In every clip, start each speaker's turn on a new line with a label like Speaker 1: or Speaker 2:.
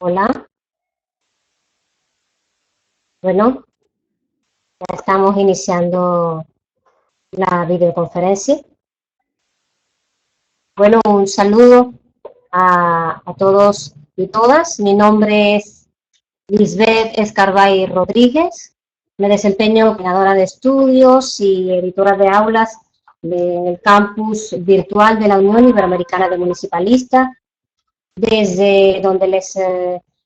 Speaker 1: Hola, bueno, ya estamos iniciando la videoconferencia. Bueno, un saludo a todos y todas. Mi nombre es Lisbeth Escarbay Rodríguez. Me desempeño como coordinadora de estudios y editora de aulas del campus virtual de la Unión Iberoamericana de Municipalistas, desde donde les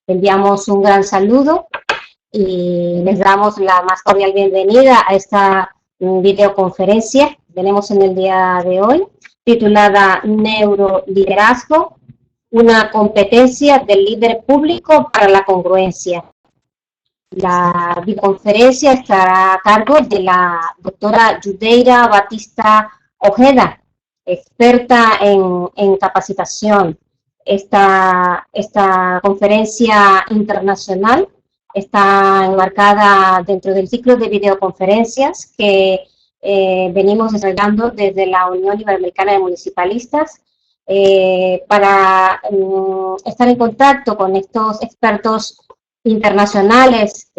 Speaker 1: enviamos un gran saludo y les damos la más cordial bienvenida a esta videoconferencia que tenemos en el día de hoy, titulada Neuroliderazgo, una competencia del líder público para la congruencia. La videoconferencia estará a cargo de la doctora Yudeira Batista Ojeda, experta en capacitación. Esta conferencia internacional está enmarcada dentro del ciclo de videoconferencias que venimos desarrollando desde la Unión Iberoamericana de Municipalistas para estar en contacto con estos expertos internacionales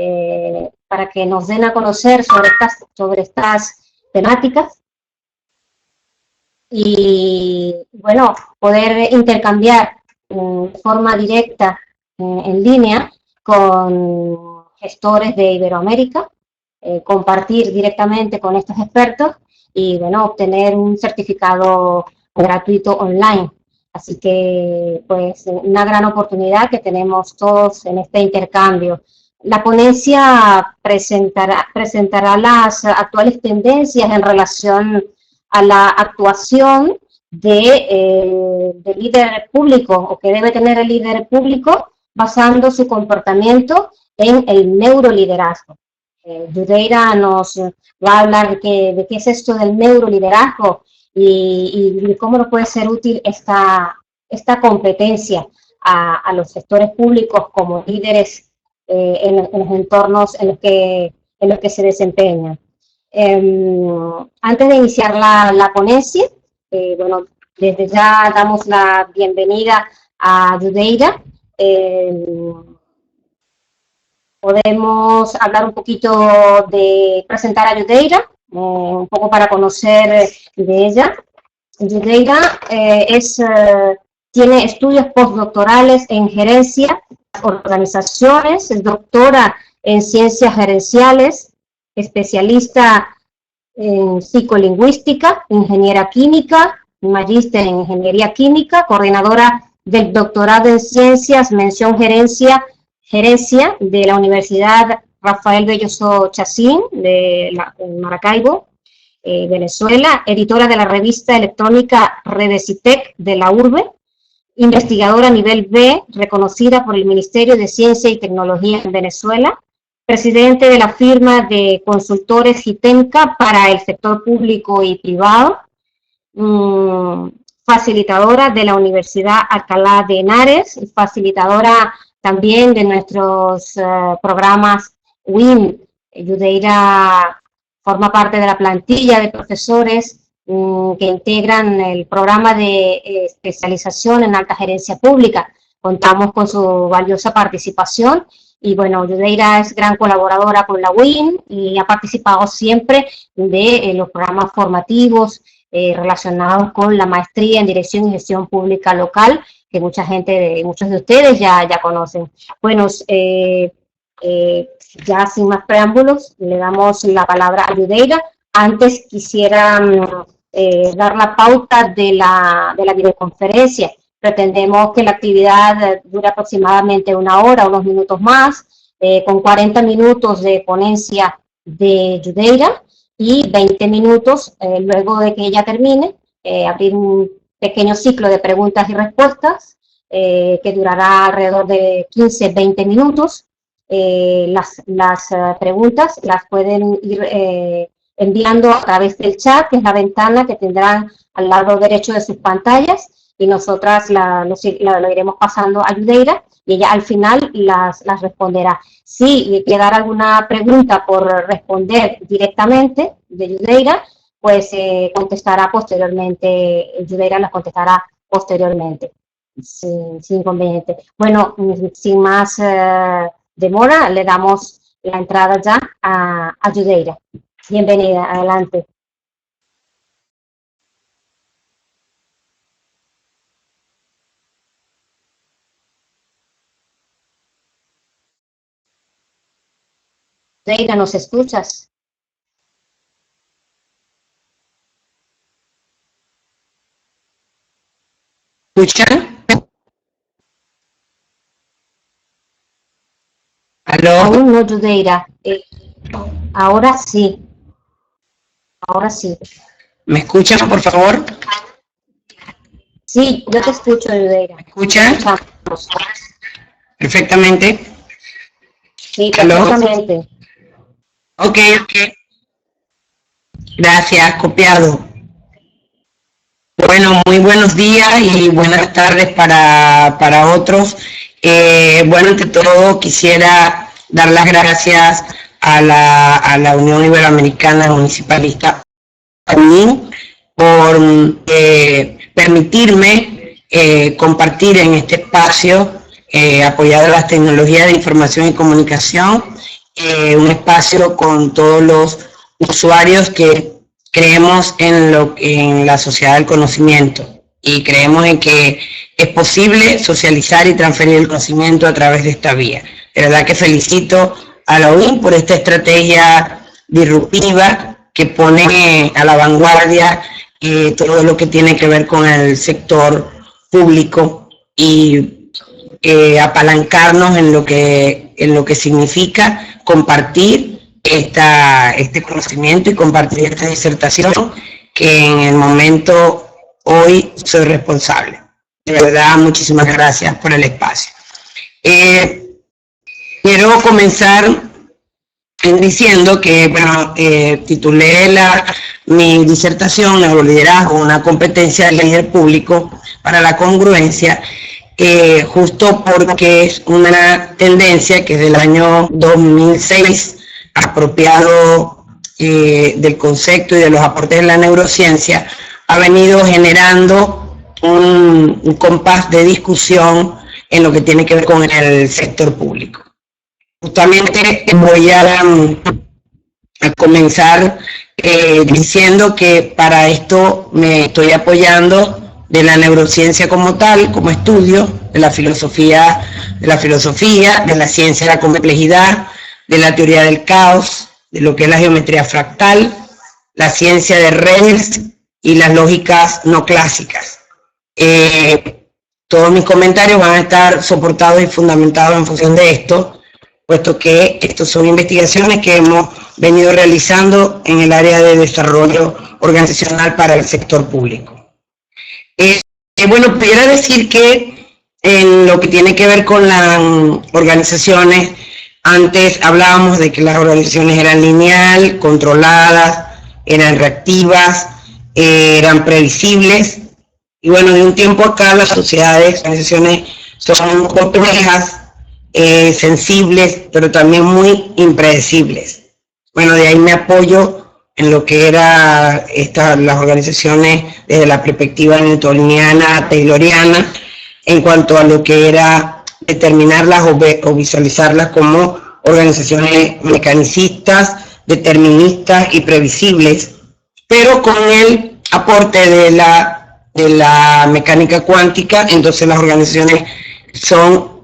Speaker 1: para que nos den a conocer sobre estas temáticas y, bueno, poder intercambiar de forma directa en línea con gestores de Iberoamérica, compartir directamente con estos expertos y, bueno, obtener un certificado gratuito online. Así que, pues, una gran oportunidad que tenemos todos en este intercambio. La ponencia presentará las actuales tendencias en relación a la actuación de líder público o que debe tener el líder público basando su comportamiento en el neuroliderazgo. Yudeira nos va a hablar de qué es esto del neuroliderazgo y cómo nos puede ser útil esta competencia a los sectores públicos como líderes en los entornos en los que se desempeñan. Antes de iniciar la ponencia, bueno, desde ya damos la bienvenida a Yudeira. Podemos hablar un poquito de presentar a Yudeira, un poco para conocer de ella. Yudeira tiene estudios postdoctorales en gerencia, organizaciones, es doctora en ciencias gerenciales, especialista en psicolingüística, ingeniera química, magíster en ingeniería química, coordinadora del doctorado en ciencias, mención gerencia de la Universidad Rafael Belloso Chacín de Maracaibo, Venezuela, editora de la revista electrónica Redesitec de la URBE, investigadora a nivel B, reconocida por el Ministerio de Ciencia y Tecnología en Venezuela, presidente de la firma de consultores Gitenca para el sector público y privado, facilitadora de la Universidad Alcalá de Henares, facilitadora también de nuestros programas WIN. Yudeira forma parte de la plantilla de profesores que integran el programa de especialización en alta gerencia pública. Contamos con su valiosa participación y, bueno, Yudeira es gran colaboradora con la WIN y ha participado siempre de los programas formativos relacionados con la maestría en Dirección y Gestión Pública Local, que muchos de ustedes ya conocen. Bueno, ya sin más preámbulos, le damos la palabra a Yudeira. Antes quisiera dar la pauta de la videoconferencia. Pretendemos que la actividad dure aproximadamente una hora, unos minutos más, con 40 minutos de ponencia de Yudeira y 20 minutos luego de que ella termine, abrir un pequeño ciclo de preguntas y respuestas que durará alrededor de 15-20 minutos. Las preguntas las pueden ir enviando a través del chat, que es la ventana que tendrán al lado derecho de sus pantallas, y nosotras lo iremos pasando a Yudeira y ella al final las responderá. Si quedara alguna pregunta por responder directamente de Yudeira, pues contestará posteriormente, Yudeira las contestará posteriormente. sin inconveniente. Bueno, sin más demora, le damos la entrada ya a Yudeira. Bienvenida, adelante. Yudeira, ¿nos escuchas?
Speaker 2: ¿Escuchan? ¿Aló?
Speaker 1: Aún no, Yudeira. Ahora sí, ahora sí.
Speaker 2: ¿Me escuchan, por favor?
Speaker 1: Sí, yo te escucho, Yudeira.
Speaker 2: ¿Me escuchan?
Speaker 1: Escuchamos.
Speaker 2: Perfectamente.
Speaker 1: Sí,
Speaker 2: ¿Aló?
Speaker 1: perfectamente.
Speaker 2: Ok. Gracias, copiado. Bueno, muy buenos días y buenas tardes para otros. Bueno, ante todo quisiera dar las gracias a la Unión Iberoamericana Municipalista UNIM por permitirme compartir en este espacio apoyado a las tecnologías de información y comunicación, un espacio con todos los usuarios que creemos en la sociedad del conocimiento y creemos en que es posible socializar y transferir el conocimiento a través de esta vía. De verdad que felicito a la UIN por esta estrategia disruptiva que pone a la vanguardia todo lo que tiene que ver con el sector público y apalancarnos en lo que significa compartir este conocimiento y compartir esta disertación que en el momento hoy soy responsable. De verdad, muchísimas gracias por el espacio. Quiero comenzar diciendo que, bueno, titulé mi disertación Neuroliderazgo, una competencia de líder público para la congruencia, justo porque es una tendencia que desde el año 2006, apropiado del concepto y de los aportes de la neurociencia, ha venido generando un compás de discusión en lo que tiene que ver con el sector público. Justamente voy a comenzar diciendo que para esto me estoy apoyando de la neurociencia como tal, como estudio, de la filosofía, de la ciencia de la complejidad, de la teoría del caos, de lo que es la geometría fractal, la ciencia de redes y las lógicas no clásicas. Todos mis comentarios van a estar soportados y fundamentados en función de esto, puesto que estas son investigaciones que hemos venido realizando en el área de desarrollo organizacional para el sector público. Bueno, pudiera decir que en lo que tiene que ver con las organizaciones, antes hablábamos de que las organizaciones eran lineal, controladas, eran reactivas, eran previsibles, y bueno, de un tiempo acá las sociedades, organizaciones son complejas, sensibles, pero también muy impredecibles. Bueno, de ahí me apoyo en lo que era las organizaciones desde la perspectiva newtoniana, tayloriana, en cuanto a lo que era determinarlas o visualizarlas como organizaciones mecanicistas, deterministas y previsibles, pero con el aporte de la mecánica cuántica, entonces las organizaciones son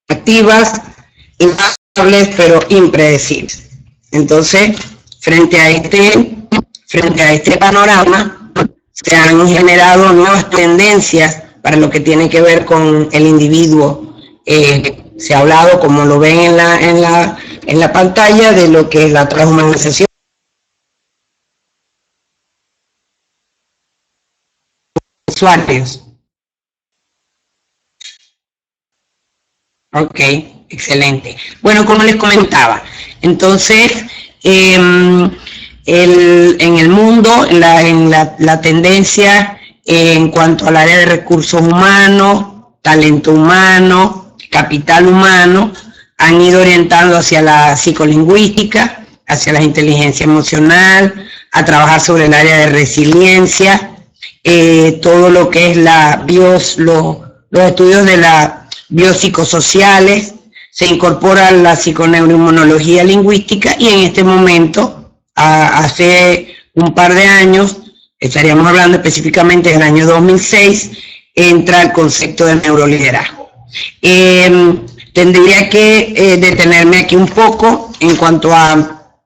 Speaker 2: activas, instables, pero impredecibles. Entonces, frente a este panorama, se han generado nuevas tendencias para lo que tiene que ver con el individuo. Se ha hablado, como lo ven en la pantalla, de lo que es la transhumanización. Usuarios. Ok, excelente. Bueno, como les comentaba, entonces, en el mundo, la tendencia en cuanto al área de recursos humanos, talento humano, capital humano, han ido orientando hacia la psicolingüística, hacia la inteligencia emocional, a trabajar sobre el área de resiliencia todo lo que es los estudios de la biopsicosociales, se incorpora la psiconeuroinmunología lingüística y en este momento, hace un par de años, estaríamos hablando específicamente del año 2006, entra el concepto de neuroliderazgo. Tendría que detenerme aquí un poco en cuanto a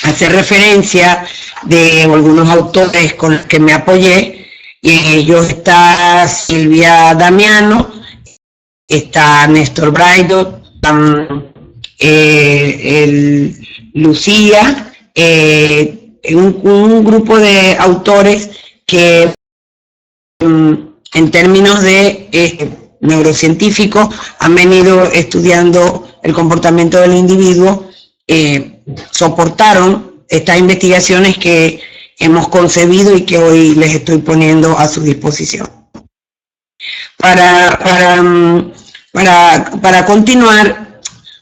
Speaker 2: hacer referencia de algunos autores con los que me apoyé, y en ellos está Silvia Damiano, está Néstor Braido, Lucía, un grupo de autores que en términos de neurocientíficos han venido estudiando el comportamiento del individuo, soportaron estas investigaciones que hemos concebido y que hoy les estoy poniendo a su disposición. Para continuar,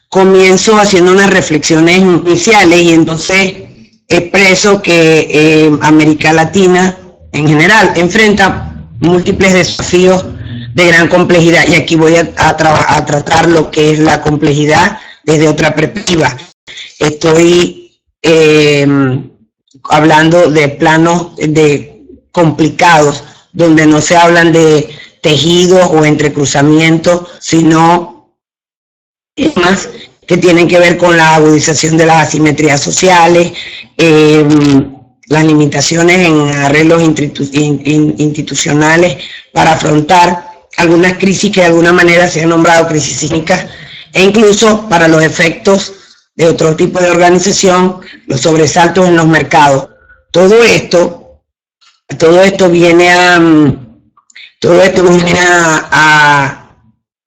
Speaker 2: comienzo haciendo unas reflexiones iniciales y entonces expreso que América Latina en general enfrenta múltiples desafíos de gran complejidad, y aquí voy a tratar lo que es la complejidad desde otra perspectiva. Estoy hablando de planos complicados, donde no se hablan de tejidos o entrecruzamientos, sino temas que tienen que ver con la agudización de las asimetrías sociales, las limitaciones en arreglos institucionales para afrontar algunas crisis que de alguna manera se han nombrado crisis sísmicas, e incluso para los efectos de otro tipo de organización, los sobresaltos en los mercados. Todo esto viene a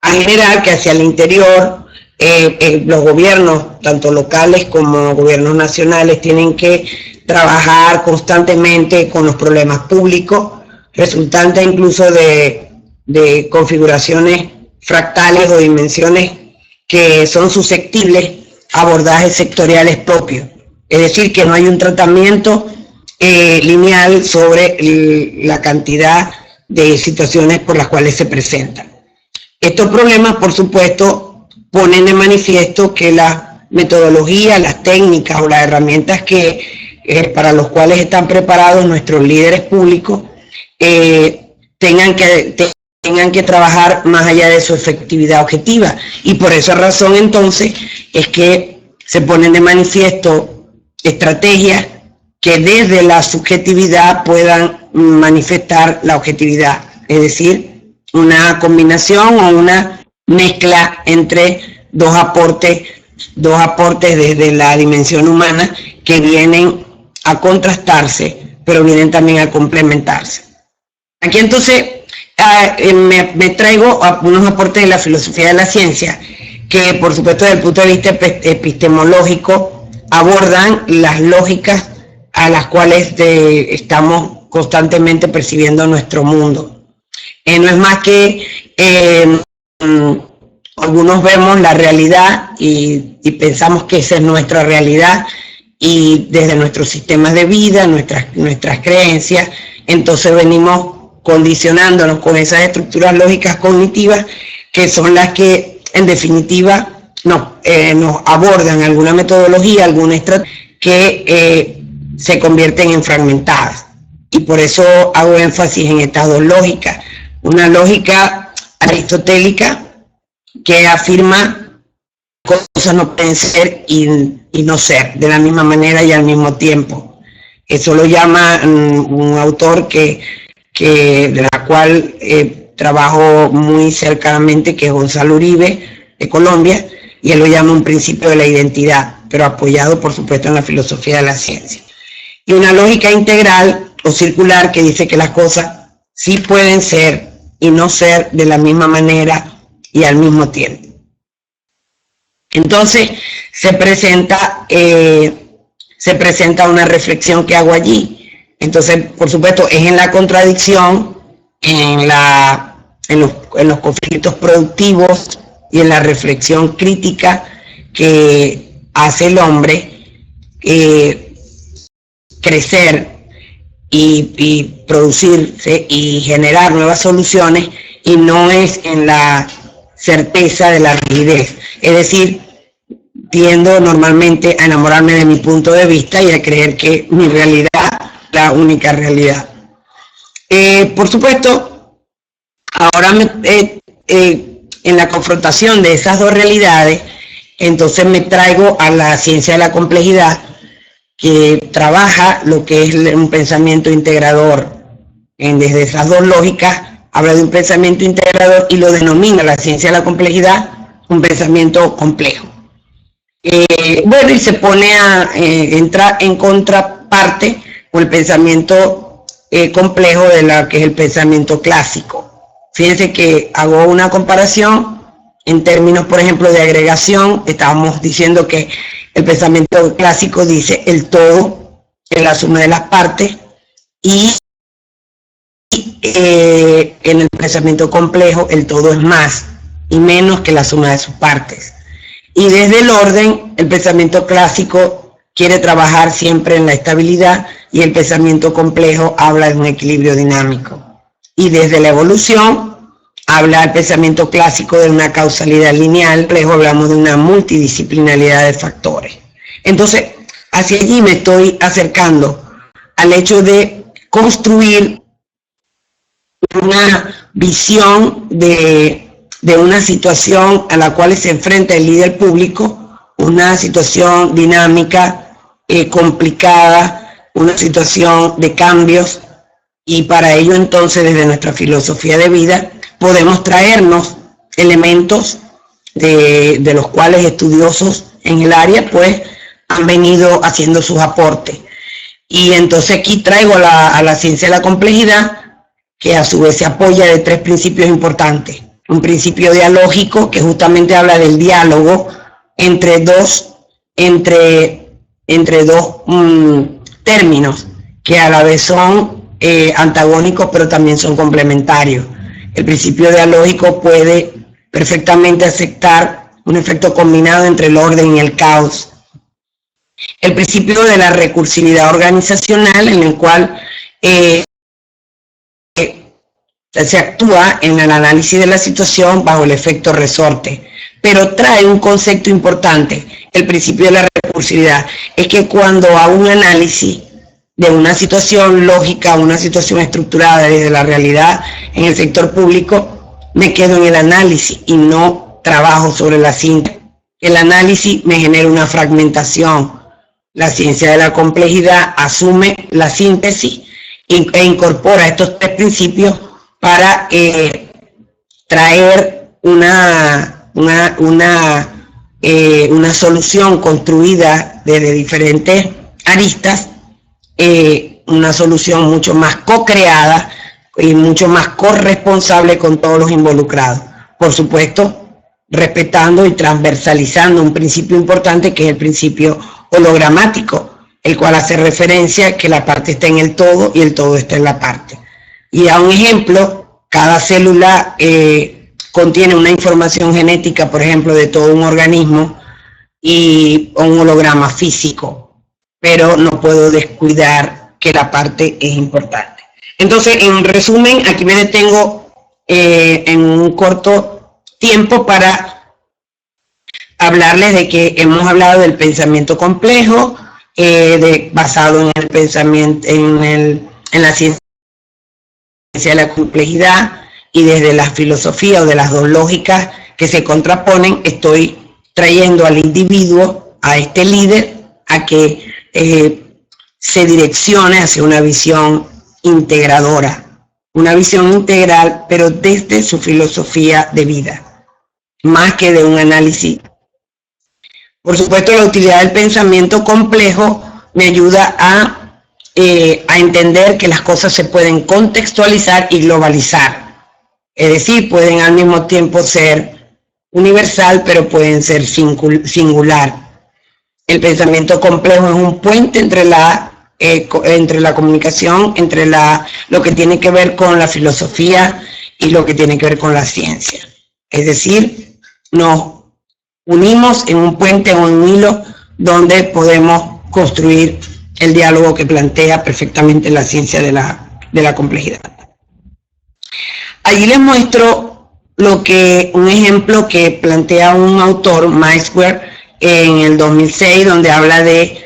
Speaker 2: generar que hacia el interior los gobiernos, tanto locales como gobiernos nacionales, tienen que trabajar constantemente con los problemas públicos, resultantes incluso de configuraciones fractales o dimensiones que son susceptibles a abordajes sectoriales propios. Es decir, que no hay un tratamiento lineal sobre la cantidad de situaciones por las cuales se presentan. Estos problemas, por supuesto, ponen de manifiesto que la metodología, las técnicas o las herramientas para los cuales están preparados nuestros líderes públicos tengan que trabajar más allá de su efectividad objetiva, y por esa razón entonces es que se ponen de manifiesto estrategias que desde la subjetividad puedan manifestar la objetividad, es decir, una combinación o una mezcla entre dos aportes desde la dimensión humana que vienen a contrastarse, pero vienen también a complementarse. Aquí entonces me traigo unos aportes de la filosofía de la ciencia que, por supuesto, desde el punto de vista epistemológico, abordan las lógicas a las cuales estamos constantemente percibiendo nuestro mundo. No es más que algunos vemos la realidad y pensamos que esa es nuestra realidad, y desde nuestros sistemas de vida, nuestras creencias, entonces venimos condicionándonos con esas estructuras lógicas cognitivas que son las que en definitiva nos abordan alguna metodología, alguna estrategia que se convierten en fragmentadas. Y por eso hago énfasis en estas dos lógicas. Una lógica aristotélica que afirma que cosas no pueden ser y no ser de la misma manera y al mismo tiempo. Eso lo llama un autor de la cual trabajo muy cercanamente, que es Gonzalo Uribe, de Colombia, y él lo llama un principio de la identidad, pero apoyado por supuesto en la filosofía de la ciencia. Y una lógica integral o circular que dice que las cosas sí pueden ser y no ser de la misma manera y al mismo tiempo. Entonces se presenta una reflexión que hago allí. Entonces, por supuesto, es en la contradicción, en los conflictos productivos y en la reflexión crítica que hace el hombre crecer y producirse y generar nuevas soluciones, y no es en la certeza de la rigidez. Es decir, tiendo normalmente a enamorarme de mi punto de vista y a creer que mi realidad es la única realidad. Por supuesto, ahora en la confrontación de esas dos realidades, entonces me traigo a la ciencia de la complejidad, que trabaja lo que es un pensamiento integrador. Desde esas dos lógicas habla de un pensamiento integrador y lo denomina la ciencia de la complejidad un pensamiento complejo. Bueno, y se pone entra en contraparte con el pensamiento complejo de lo que es el pensamiento clásico. Fíjense que hago una comparación en términos, por ejemplo, de agregación. Estábamos diciendo que el pensamiento clásico dice el todo es la suma de las partes, y en el pensamiento complejo el todo es más y menos que la suma de sus partes. Y desde el orden, el pensamiento clásico quiere trabajar siempre en la estabilidad, y el pensamiento complejo habla de un equilibrio dinámico. Y desde la evolución, habla el pensamiento clásico de una causalidad lineal, complejo hablamos de una multidisciplinaridad de factores. Entonces, hacia allí me estoy acercando al hecho de construir una visión de una situación a la cual se enfrenta el líder público, una situación dinámica, complicada, una situación de cambios, y para ello entonces desde nuestra filosofía de vida podemos traernos elementos de los cuales estudiosos en el área pues han venido haciendo sus aportes. Y entonces aquí traigo a la ciencia de la complejidad, que a su vez se apoya de tres principios importantes. Un principio dialógico, que justamente habla del diálogo entre dos términos que a la vez son antagónicos, pero también son complementarios. El principio dialógico puede perfectamente aceptar un efecto combinado entre el orden y el caos. El principio de la recursividad organizacional, en el cual se actúa en el análisis de la situación bajo el efecto resorte, pero trae un concepto importante. El principio de la recursividad es que cuando hago un análisis de una situación lógica, una situación estructurada desde la realidad en el sector público, me quedo en el análisis y no trabajo sobre la síntesis. El análisis me genera una fragmentación. La ciencia de la complejidad asume la síntesis e incorpora estos tres principios para traer una solución construida desde diferentes aristas, una solución mucho más co-creada y mucho más corresponsable con todos los involucrados. Por supuesto, respetando y transversalizando un principio importante, que es el principio hologramático, el cual hace referencia a que la parte está en el todo y el todo está en la parte. Y a un ejemplo, cada célula contiene una información genética, por ejemplo, de todo un organismo y un holograma físico, pero no puedo descuidar que la parte es importante. Entonces, en resumen, aquí me detengo en un corto tiempo para hablarles de que hemos hablado del pensamiento complejo, basado en el pensamiento, en la ciencia de la complejidad, y desde la filosofía o de las dos lógicas que se contraponen, estoy trayendo al individuo, a este líder, a que se direccione hacia una visión integradora, una visión integral, pero desde su filosofía de vida, más que de un análisis. Por supuesto, la utilidad del pensamiento complejo me ayuda a entender que las cosas se pueden contextualizar y globalizar. Es decir, pueden al mismo tiempo ser universal, pero pueden ser singular. El pensamiento complejo es un puente entre la comunicación, entre lo que tiene que ver con la filosofía y lo que tiene que ver con la ciencia. Es decir, nos unimos en un puente, en un hilo, donde podemos construir el diálogo que plantea perfectamente la ciencia de la complejidad. Allí les muestro un ejemplo que plantea un autor, Maeswer, en el 2006, donde habla de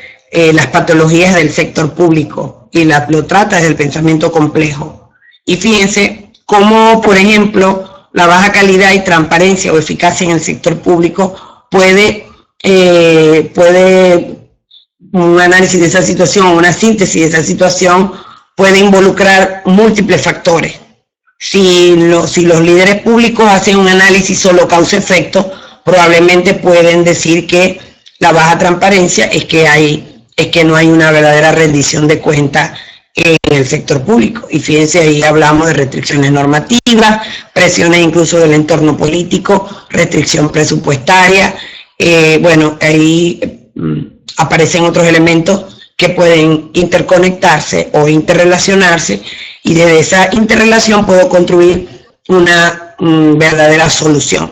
Speaker 2: las patologías del sector público y lo trata desde el pensamiento complejo. Y fíjense cómo, por ejemplo, la baja calidad y transparencia o eficacia en el sector público puede un análisis de esa situación, una síntesis de esa situación puede involucrar múltiples factores. Si los líderes públicos hacen un análisis solo causa-efecto, probablemente pueden decir que la baja transparencia es que no hay una verdadera rendición de cuentas en el sector público. Y fíjense, ahí hablamos de restricciones normativas, presiones incluso del entorno político, restricción presupuestaria. Bueno, ahí aparecen otros elementos que pueden interconectarse o interrelacionarse, y desde esa interrelación puedo construir una verdadera solución.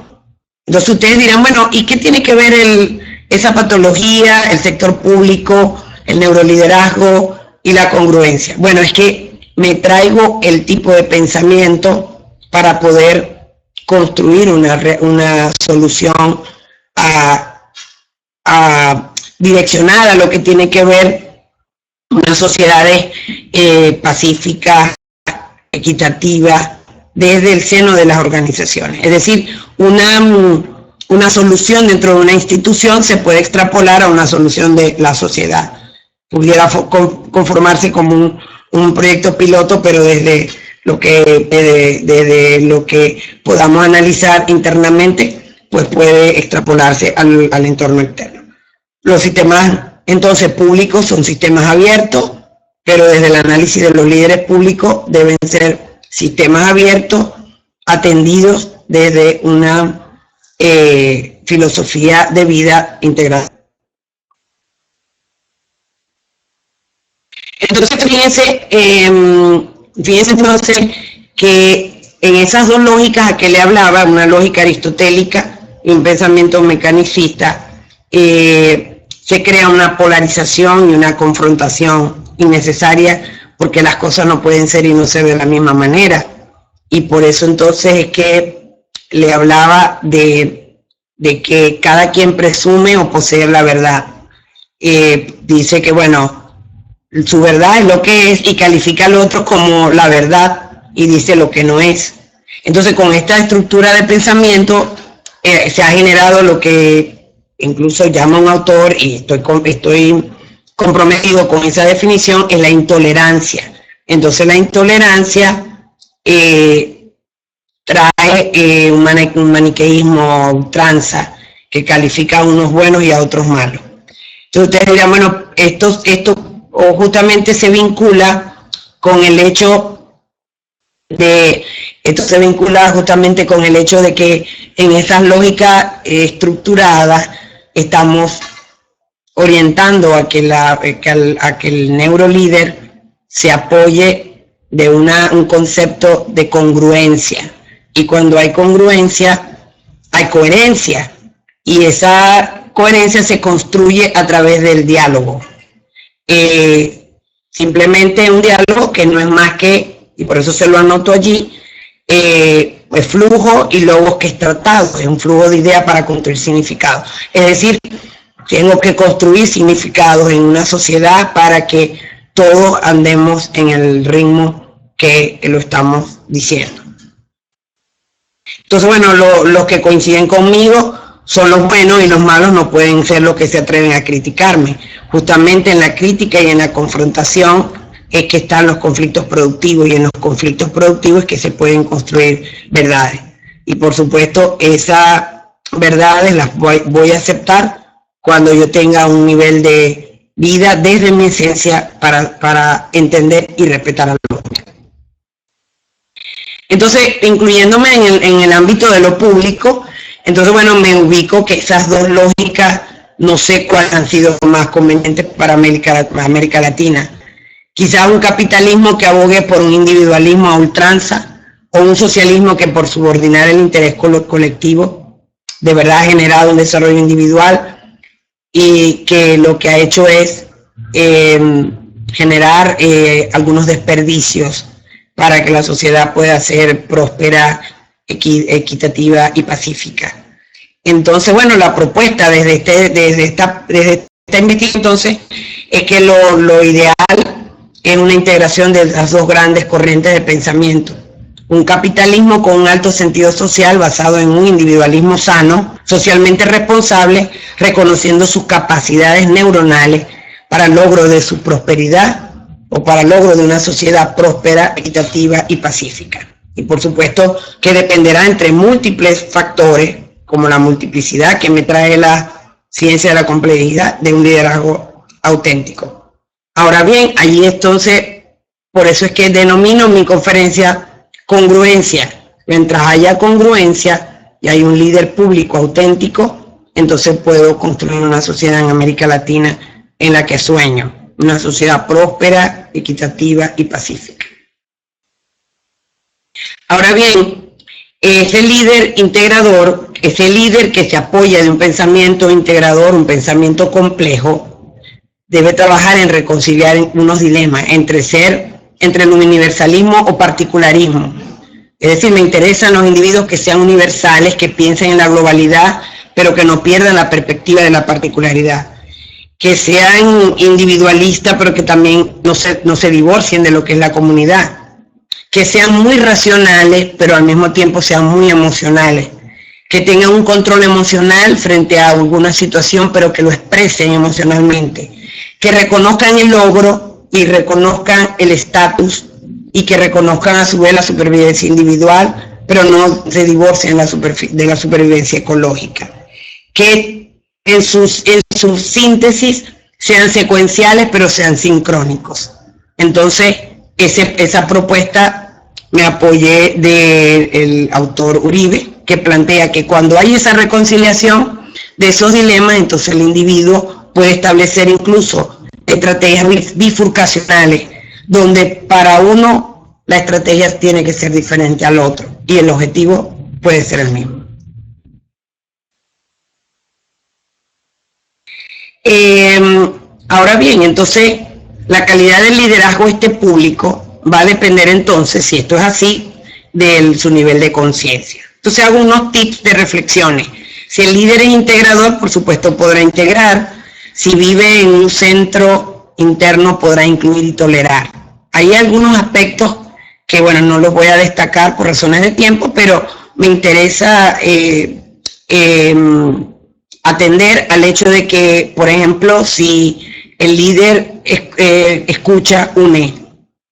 Speaker 2: Entonces ustedes dirán, bueno, ¿y qué tiene que ver esa patología, el sector público, el neuroliderazgo y la congruencia? Bueno, es que me traigo el tipo de pensamiento para poder construir una solución direccionada a lo que tiene que ver unas sociedades pacíficas, equitativas, desde el seno de las organizaciones. Es decir, una solución dentro de una institución se puede extrapolar a una solución de la sociedad. Pudiera conformarse como un proyecto piloto, pero desde lo que podamos analizar internamente, pues puede extrapolarse al entorno externo. Los sistemas, entonces, públicos son sistemas abiertos, pero desde el análisis de los líderes públicos deben ser sistemas abiertos, atendidos desde una filosofía de vida integrada. Entonces, fíjense entonces que en esas dos lógicas a que le hablaba, una lógica aristotélica y un pensamiento mecanicista, se crea una polarización y una confrontación innecesaria, porque las cosas no pueden ser y no ser de la misma manera. Y por eso entonces es que le hablaba de que cada quien presume o poseer la verdad. Dice que, bueno, su verdad es lo que es, y califica al otro como la verdad y dice lo que no es. Entonces, con esta estructura de pensamiento se ha generado lo que incluso llama un autor, y estoy comprometido con esa definición, es la intolerancia. Entonces la intolerancia trae un maniqueísmo a ultranza que califica a unos buenos y a otros malos. Entonces ustedes dirán, bueno, esto justamente se vincula con el hecho de que en esas lógicas estructuradas estamos orientando a que el neurolíder se apoye de un concepto de congruencia, y cuando hay congruencia hay coherencia, y esa coherencia se construye a través del diálogo. Simplemente un diálogo que no es más que, y por eso se lo anoto allí, pues flujo y logos que es tratado, es un flujo de ideas para construir significados. Es decir, tengo que construir significados en una sociedad para que todos andemos en el ritmo que lo estamos diciendo. Entonces, bueno, los que coinciden conmigo son los buenos, y los malos no pueden ser los que se atreven a criticarme. Justamente en la crítica y en la confrontación es que están los conflictos productivos, y en los conflictos productivos es que se pueden construir verdades. Y por supuesto, esas verdades las voy a aceptar cuando yo tenga un nivel de vida desde mi esencia para entender y respetar a los otros. Entonces, incluyéndome en el ámbito de lo público, entonces, bueno, me ubico que esas dos lógicas, no sé cuáles han sido más convenientes para América Latina. Quizás un capitalismo que abogue por un individualismo a ultranza, o un socialismo que por subordinar el interés colectivo de verdad ha generado un desarrollo individual, y que lo que ha hecho es generar algunos desperdicios para que la sociedad pueda ser próspera, equitativa y pacífica. Entonces, bueno, la propuesta desde esta investigación entonces es que lo ideal es una integración de las dos grandes corrientes de pensamiento. Un capitalismo con un alto sentido social basado en un individualismo sano, socialmente responsable, reconociendo sus capacidades neuronales para el logro de su prosperidad o para el logro de una sociedad próspera, equitativa y pacífica. Y por supuesto que dependerá entre múltiples factores, como la multiplicidad que me trae la ciencia de la complejidad de un liderazgo auténtico. Ahora bien, allí entonces, por eso es que denomino mi conferencia congruencia. Mientras haya congruencia y hay un líder público auténtico, entonces puedo construir una sociedad en América Latina en la que sueño, una sociedad próspera, equitativa y pacífica. Ahora bien, ese líder integrador, ese líder que se apoya de un pensamiento integrador, un pensamiento complejo, debe trabajar en reconciliar unos dilemas entre el universalismo o particularismo. Es decir, me interesan los individuos que sean universales, que piensen en la globalidad, pero que no pierdan la perspectiva de la particularidad. Que sean individualistas, pero que también no se divorcien de lo que es la comunidad. Que sean muy racionales, pero al mismo tiempo sean muy emocionales. Que tengan un control emocional frente a alguna situación, pero que lo expresen emocionalmente. Que reconozcan el logro y reconozcan el estatus y que reconozcan a su vez la supervivencia individual, pero no se divorcien de la supervivencia ecológica. Que en su síntesis sean secuenciales, pero sean sincrónicos. Entonces, esa propuesta me apoyé del autor Uribe, que plantea que cuando hay esa reconciliación de esos dilemas, entonces el individuo puede establecer incluso estrategias bifurcacionales, donde para uno la estrategia tiene que ser diferente al otro y el objetivo puede ser el mismo. Ahora bien, entonces la calidad del liderazgo público va a depender entonces, si esto es así, de su nivel de conciencia. Entonces hago unos tips de reflexiones. Si el líder es integrador, por supuesto podrá integrar. Si vive en un centro interno, podrá incluir y tolerar. Hay algunos aspectos que, bueno, no los voy a destacar por razones de tiempo, pero me interesa atender al hecho de que, por ejemplo, si el líder escucha, une,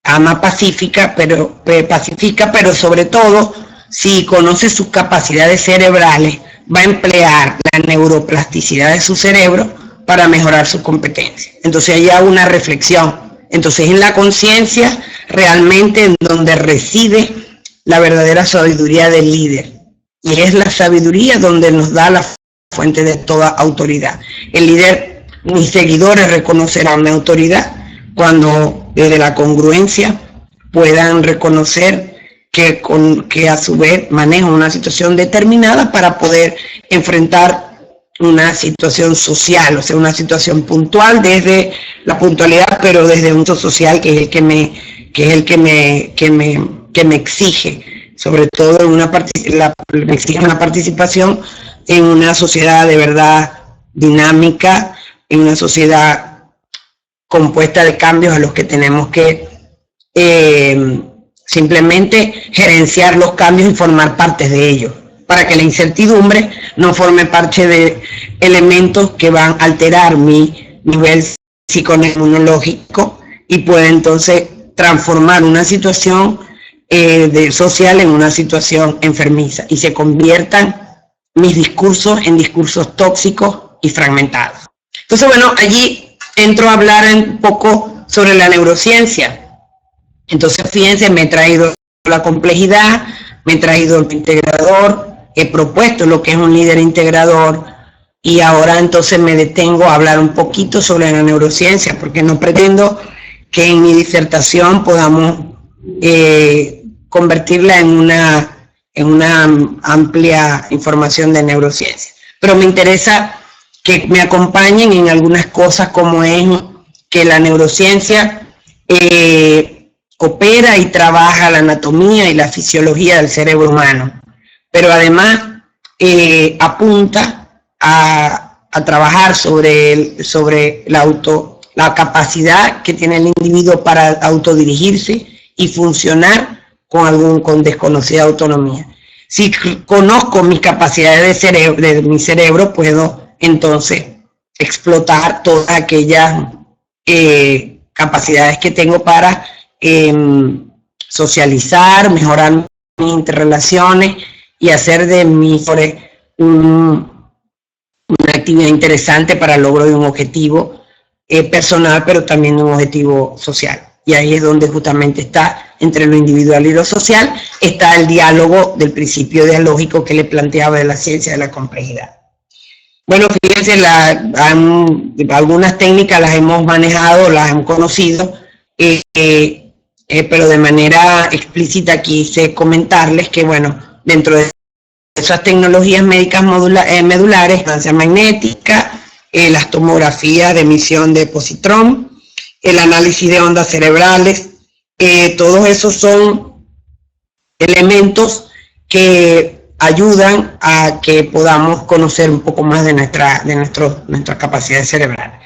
Speaker 2: ama, pacifica, pero sobre todo, si conoce sus capacidades cerebrales, va a emplear la neuroplasticidad de su cerebro para mejorar su competencia. Entonces hay una reflexión. Entonces en la conciencia realmente en donde reside la verdadera sabiduría del líder. Y es la sabiduría donde nos da la fuente de toda autoridad. El líder, mis seguidores reconocerán mi autoridad cuando desde la congruencia puedan reconocer que a su vez manejan una situación determinada para poder enfrentar una situación social, o sea, una situación puntual desde la puntualidad, pero desde un uso social que es el que me exige, sobre todo me exige una participación en una sociedad de verdad dinámica, en una sociedad compuesta de cambios a los que tenemos que simplemente gerenciar los cambios y formar parte de ellos, para que la incertidumbre no forme parte de elementos que van a alterar mi nivel psiconeuronológico y pueda entonces transformar una situación social en una situación enfermiza y se conviertan mis discursos en discursos tóxicos y fragmentados. Entonces, bueno, allí entro a hablar un poco sobre la neurociencia. Entonces, fíjense, me he traído la complejidad, me he traído el integrador, he propuesto lo que es un líder integrador y ahora entonces me detengo a hablar un poquito sobre la neurociencia, porque no pretendo que en mi disertación podamos convertirla en una amplia información de neurociencia. Pero me interesa que me acompañen en algunas cosas como es que la neurociencia opera y trabaja la anatomía y la fisiología del cerebro humano, pero además apunta a trabajar sobre la capacidad que tiene el individuo para autodirigirse y funcionar con desconocida autonomía. Si conozco mis capacidades de mi cerebro, puedo entonces explotar todas aquellas capacidades que tengo para socializar, mejorar mis interrelaciones y hacer de mí una actividad interesante para el logro de un objetivo personal, pero también de un objetivo social. Y ahí es donde justamente está, entre lo individual y lo social, está el diálogo del principio dialógico que le planteaba de la ciencia de la complejidad. Bueno, fíjense, algunas técnicas las hemos manejado, las hemos conocido, pero de manera explícita quise comentarles que, bueno, dentro de esas tecnologías médicas medulares, resonancia magnética, las tomografías de emisión de positrón, el análisis de ondas cerebrales, todos esos son elementos que ayudan a que podamos conocer un poco más de nuestras capacidades cerebrales.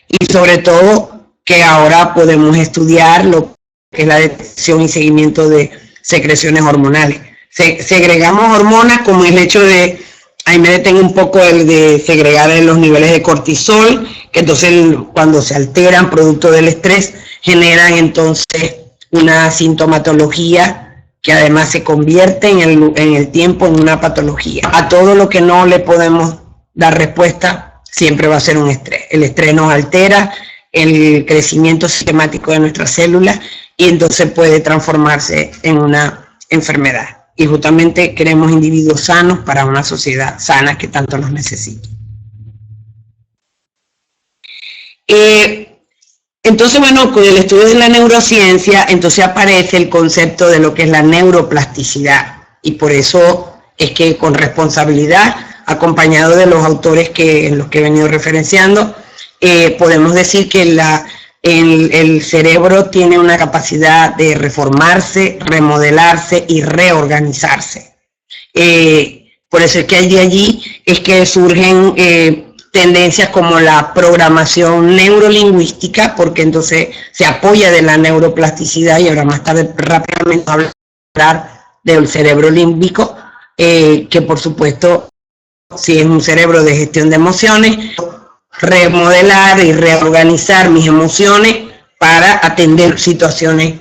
Speaker 2: Y sobre todo que ahora podemos estudiar lo que es la detección y seguimiento de secreciones hormonales. Segregamos hormonas como el hecho de, ahí me detengo un poco el de segregar los niveles de cortisol, que entonces cuando se alteran producto del estrés, generan entonces una sintomatología que además se convierte en el tiempo en una patología. A todo lo que no le podemos dar respuesta, siempre va a ser un estrés. El estrés nos altera el crecimiento sistemático de nuestras células y entonces puede transformarse en una enfermedad. Y justamente queremos individuos sanos para una sociedad sana que tanto nos necesita. Entonces, bueno, con el estudio de la neurociencia, entonces aparece el concepto de lo que es la neuroplasticidad. Y por eso es que con responsabilidad, acompañado de los autores en los que he venido referenciando, podemos decir que el cerebro tiene una capacidad de reformarse, remodelarse y reorganizarse. Por eso es que de allí es que surgen tendencias como la programación neurolingüística, porque entonces se apoya de la neuroplasticidad, y ahora más tarde rápidamente vamos a hablar del cerebro límbico, que por supuesto, si es un cerebro de gestión de emociones, remodelar y reorganizar mis emociones para atender situaciones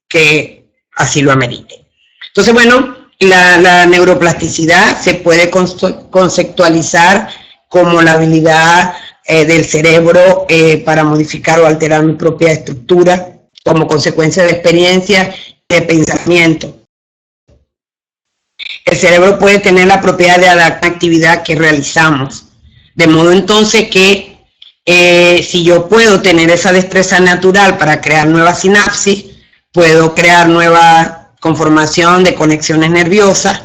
Speaker 2: que así lo ameriten. Entonces, bueno, la neuroplasticidad se puede conceptualizar como la habilidad del cerebro para modificar o alterar mi propia estructura como consecuencia de experiencias de pensamiento. El cerebro puede tener la propiedad de adaptar la actividad que realizamos. De modo entonces que si yo puedo tener esa destreza natural para crear nuevas sinapsis, puedo crear nueva conformación de conexiones nerviosas,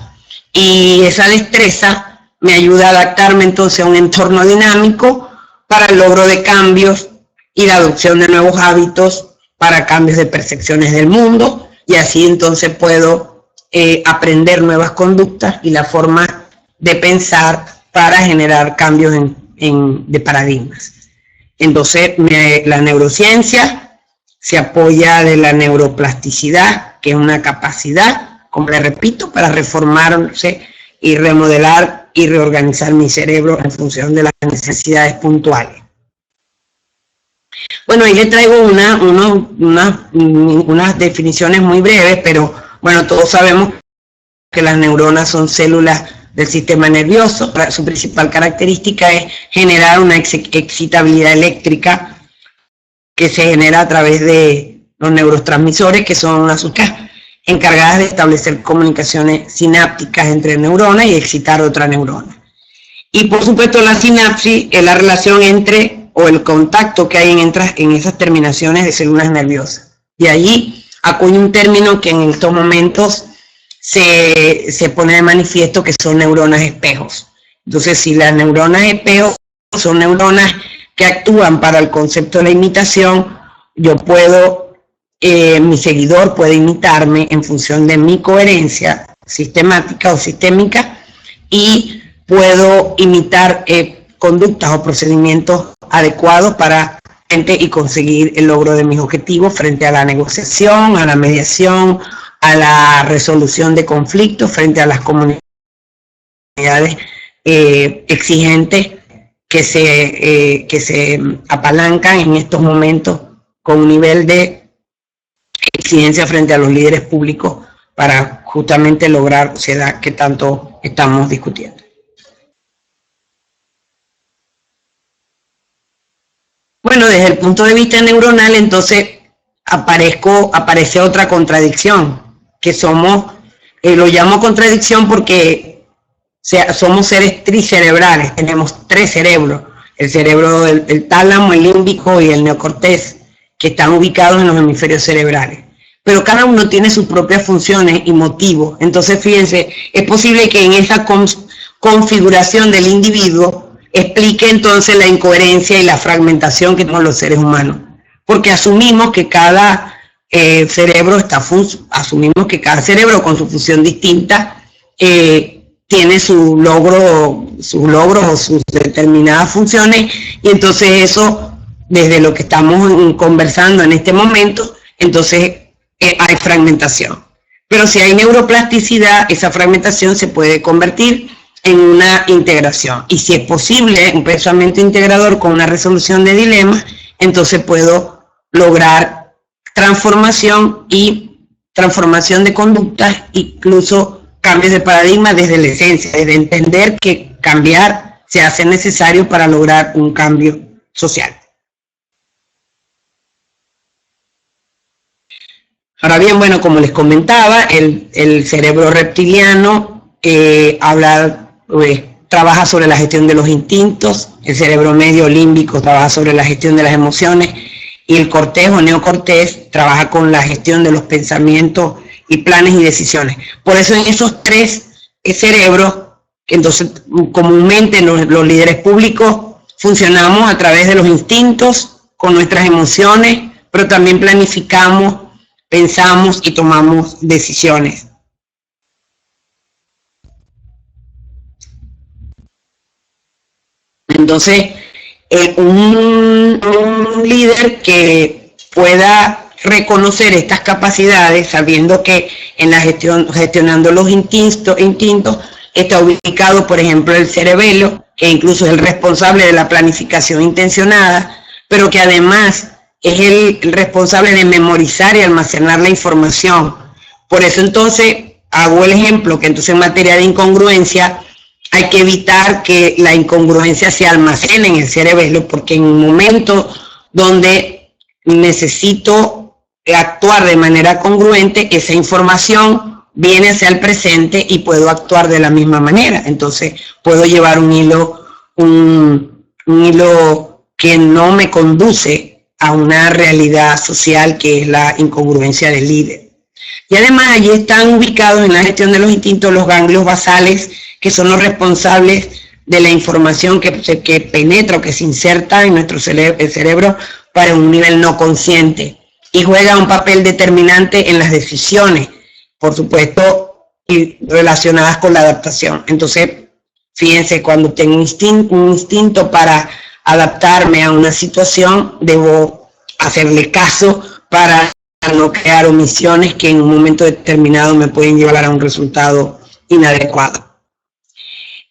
Speaker 2: y esa destreza me ayuda a adaptarme entonces a un entorno dinámico para el logro de cambios y la adopción de nuevos hábitos para cambios de percepciones del mundo, y así entonces puedo aprender nuevas conductas y la forma de pensar para generar cambios de paradigmas. Entonces, la neurociencia se apoya de la neuroplasticidad, que es una capacidad, como le repito, para reformarse y remodelar y reorganizar mi cerebro en función de las necesidades puntuales. Bueno, ahí les traigo unas definiciones muy breves, pero bueno, todos sabemos que las neuronas son células del sistema nervioso. Su principal característica es generar una excitabilidad eléctrica que se genera a través de los neurotransmisores, que son unas sustancias encargadas de establecer comunicaciones sinápticas entre neuronas y excitar otra neurona. Y por supuesto la sinapsis es la relación entre, o el contacto que hay en esas terminaciones de células nerviosas. Y allí acuña un término que en estos momentos se pone de manifiesto, que son neuronas espejos. Entonces, si las neuronas espejos son neuronas que actúan para el concepto de la imitación, yo puedo, mi seguidor puede imitarme en función de mi coherencia sistemática o sistémica, y puedo imitar conductas o procedimientos adecuados para y conseguir el logro de mis objetivos frente a la negociación, a la mediación, a la resolución de conflictos frente a las comunidades exigentes que se apalancan en estos momentos con un nivel de exigencia frente a los líderes públicos para justamente lograr sociedad que tanto estamos discutiendo. Bueno, desde el punto de vista neuronal, entonces aparece otra contradicción, que somos, lo llamo contradicción porque somos seres tricerebrales, tenemos 3 cerebros, el cerebro del tálamo, el límbico y el neocortés, que están ubicados en los hemisferios cerebrales. Pero cada uno tiene sus propias funciones y motivos. Entonces, fíjense, es posible que en esa configuración del individuo explique entonces la incoherencia y la fragmentación que tenemos los seres humanos. Porque asumimos que cada cerebro con su función distinta tiene sus logros o sus determinadas funciones, y entonces eso, desde lo que estamos conversando en este momento, entonces hay fragmentación. Pero si hay neuroplasticidad, esa fragmentación se puede convertir en una integración. Y si es posible un pensamiento integrador con una resolución de dilemas, entonces puedo lograr transformación de conductas, incluso cambios de paradigma desde la esencia, desde entender que cambiar se hace necesario para lograr un cambio social. Ahora bien, bueno, como les comentaba, el cerebro reptiliano trabaja sobre la gestión de los instintos, el cerebro medio límbico trabaja sobre la gestión de las emociones, y el cortejo o neocortés trabaja con la gestión de los pensamientos y planes y decisiones. Por eso en esos 3 cerebros, entonces comúnmente los líderes públicos funcionamos a través de los instintos, con nuestras emociones, pero también planificamos, pensamos y tomamos decisiones. Entonces, un líder que pueda reconocer estas capacidades, sabiendo que en la gestionando los instintos, está ubicado, por ejemplo, el cerebelo, que incluso es el responsable de la planificación intencionada, pero que además es el responsable de memorizar y almacenar la información. Por eso entonces hago el ejemplo que entonces en materia de incongruencia hay que evitar que la incongruencia se almacene en el cerebelo, porque en un momento donde necesito actuar de manera congruente, esa información viene hacia el presente y puedo actuar de la misma manera. Entonces puedo llevar un hilo que no me conduce a una realidad social que es la incongruencia del líder. Y además allí están ubicados en la gestión de los instintos los ganglios basales, que son los responsables de la información que penetra o que se inserta en nuestro cerebro para un nivel no consciente, y juega un papel determinante en las decisiones, por supuesto, y relacionadas con la adaptación. Entonces, fíjense, cuando tengo un instinto para adaptarme a una situación, debo hacerle caso para no crear omisiones que en un momento determinado me pueden llevar a un resultado inadecuado.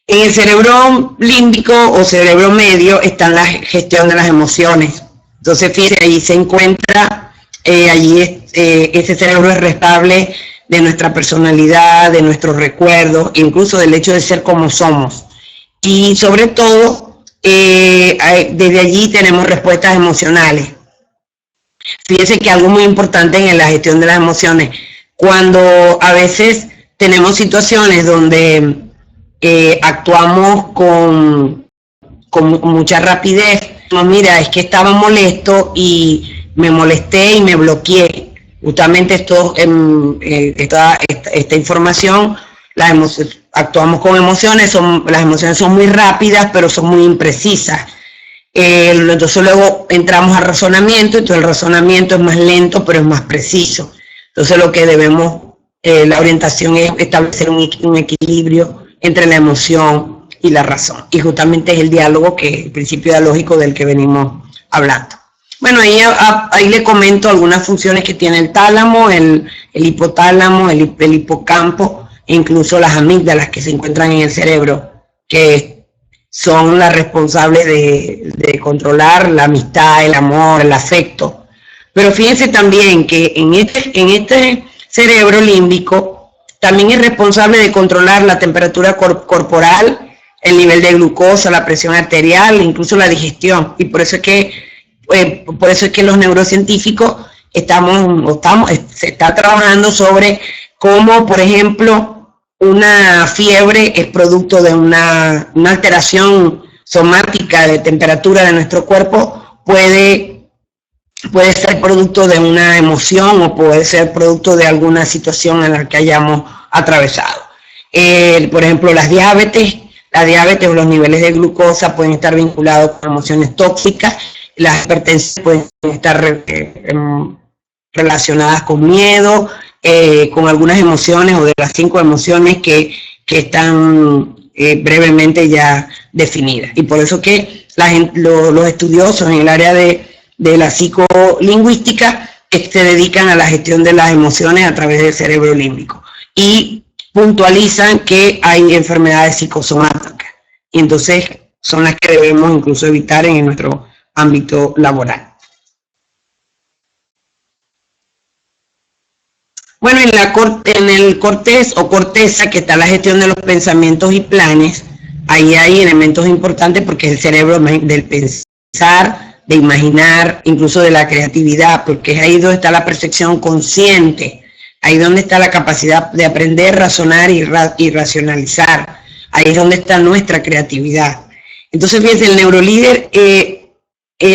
Speaker 2: En el cerebro límbico o cerebro medio está la gestión de las emociones. Entonces, fíjense, ahí se encuentra, ese cerebro es responsable de nuestra personalidad, de nuestros recuerdos, incluso del hecho de ser como somos. Y sobre todo, desde allí tenemos respuestas emocionales. Fíjense que algo muy importante en la gestión de las emociones, cuando a veces tenemos situaciones donde actuamos con mucha rapidez, no, mira, es que estaba molesto y me molesté y me bloqueé. Justamente esta información, actuamos con emociones, las emociones son muy rápidas, pero son muy imprecisas. Entonces luego entramos al razonamiento, entonces el razonamiento es más lento, pero es más preciso. Entonces lo que debemos, la orientación es establecer un equilibrio entre la emoción y la razón. Y justamente es el diálogo, el principio dialógico del que venimos hablando. Bueno, ahí le comento algunas funciones que tiene el tálamo, el hipotálamo, el hipocampo, e incluso las amígdalas que se encuentran en el cerebro, que son las responsables de controlar la amistad, el amor, el afecto. Pero fíjense también que en este cerebro límbico también es responsable de controlar la temperatura corporal, el nivel de glucosa, la presión arterial, incluso la digestión. Y por eso es que los neurocientíficos se está trabajando sobre cómo, por ejemplo, una fiebre es producto de una alteración somática de temperatura de nuestro cuerpo, puede ser producto de una emoción o puede ser producto de alguna situación en la que hayamos atravesado. Por ejemplo, la diabetes o los niveles de glucosa pueden estar vinculados con emociones tóxicas, las hipertensiones pueden estar relacionadas con miedo, con algunas emociones o de las 5 emociones que están brevemente ya definidas. Y por eso que los estudiosos en el área de la psicolingüística se dedican a la gestión de las emociones a través del cerebro límbico y puntualizan que hay enfermedades psicosomáticas y entonces son las que debemos incluso evitar en nuestro ámbito laboral. Bueno, en el cortés o corteza, que está la gestión de los pensamientos y planes, ahí hay elementos importantes porque es el cerebro del pensar, de imaginar, incluso de la creatividad, porque es ahí donde está la percepción consciente, ahí donde está la capacidad de aprender, razonar y racionalizar, ahí es donde está nuestra creatividad. Entonces, fíjense, el neurolíder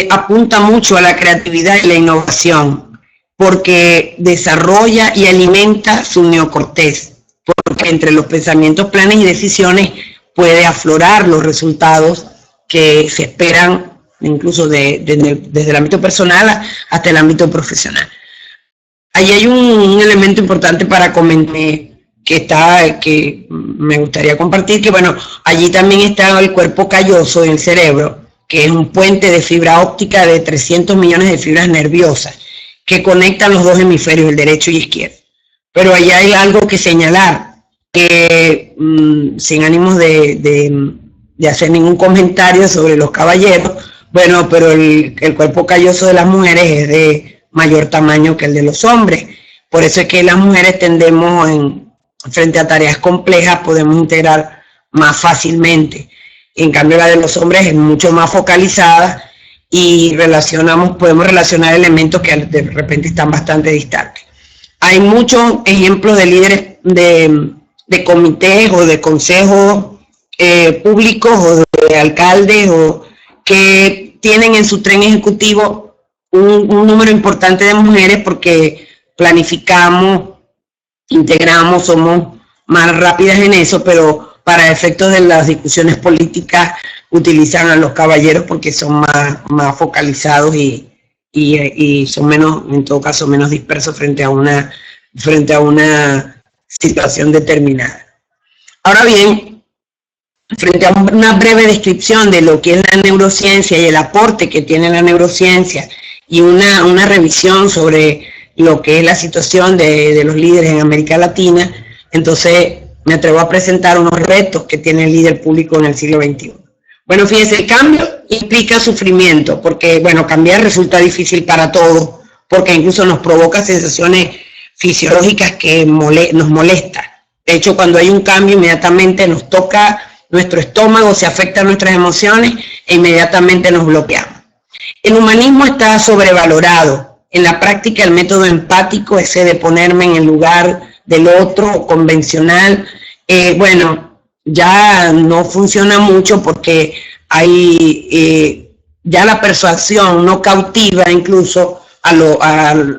Speaker 2: apunta mucho a la creatividad y la innovación, porque desarrolla y alimenta su neocortés, porque entre los pensamientos, planes y decisiones puede aflorar los resultados que se esperan, incluso desde el ámbito personal hasta el ámbito profesional. Ahí hay un elemento importante para comentar que me gustaría compartir, que bueno, allí también está el cuerpo calloso del cerebro, que es un puente de fibra óptica de 300 millones de fibras nerviosas, que conectan los dos hemisferios, el derecho y izquierdo. Pero allá hay algo que señalar, que sin ánimos de hacer ningún comentario sobre los caballeros, bueno, pero el cuerpo calloso de las mujeres es de mayor tamaño que el de los hombres. Por eso es que las mujeres tendemos, frente a tareas complejas, podemos integrar más fácilmente. En cambio, la de los hombres es mucho más focalizada y podemos relacionar elementos que de repente están bastante distantes. Hay muchos ejemplos de líderes de comités o de consejos públicos o de alcaldes que tienen en su tren ejecutivo un número importante de mujeres porque planificamos, integramos, somos más rápidas en eso, pero para efectos de las discusiones políticas utilizan a los caballeros porque son más focalizados y son menos, en todo caso, menos dispersos frente a una situación determinada. Ahora bien, frente a una breve descripción de lo que es la neurociencia y el aporte que tiene la neurociencia y una revisión sobre lo que es la situación de los líderes en América Latina, entonces me atrevo a presentar unos retos que tiene el líder público en el siglo XXI. Bueno, fíjense, el cambio implica sufrimiento, porque, bueno, cambiar resulta difícil para todos, porque incluso nos provoca sensaciones fisiológicas que nos molestan. De hecho, cuando hay un cambio, inmediatamente nos toca nuestro estómago, se afectan nuestras emociones e inmediatamente nos bloqueamos. El humanismo está sobrevalorado. En la práctica, el método empático, ese de ponerme en el lugar del otro, convencional, bueno, ya no funciona mucho porque ya la persuasión no cautiva incluso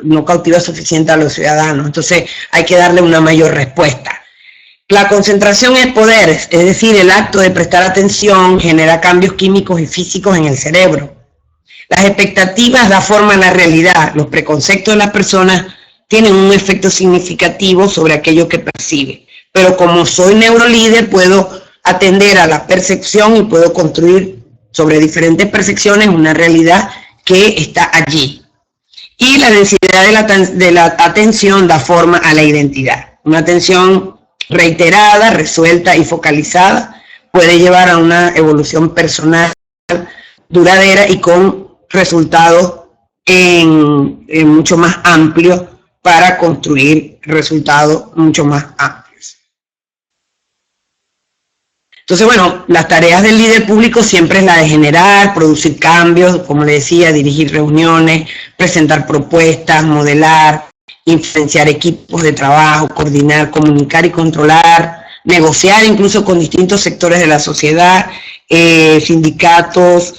Speaker 2: no cautiva suficiente a los ciudadanos, entonces hay que darle una mayor respuesta. La concentración es poder, es decir, el acto de prestar atención genera cambios químicos y físicos en el cerebro. Las expectativas dan forma a la realidad. Los preconceptos de las personas tienen un efecto significativo sobre aquello que percibe. Pero como soy neurolíder, puedo atender a la percepción y puedo construir sobre diferentes percepciones una realidad que está allí. Y la densidad de la atención da forma a la identidad. Una atención reiterada, resuelta y focalizada puede llevar a una evolución personal duradera y con resultados mucho más amplios para construir resultados mucho más amplios. Entonces, bueno, las tareas del líder público siempre es la de generar, producir cambios, como le decía, dirigir reuniones, presentar propuestas, modelar, influenciar equipos de trabajo, coordinar, comunicar y controlar, negociar incluso con distintos sectores de la sociedad, sindicatos,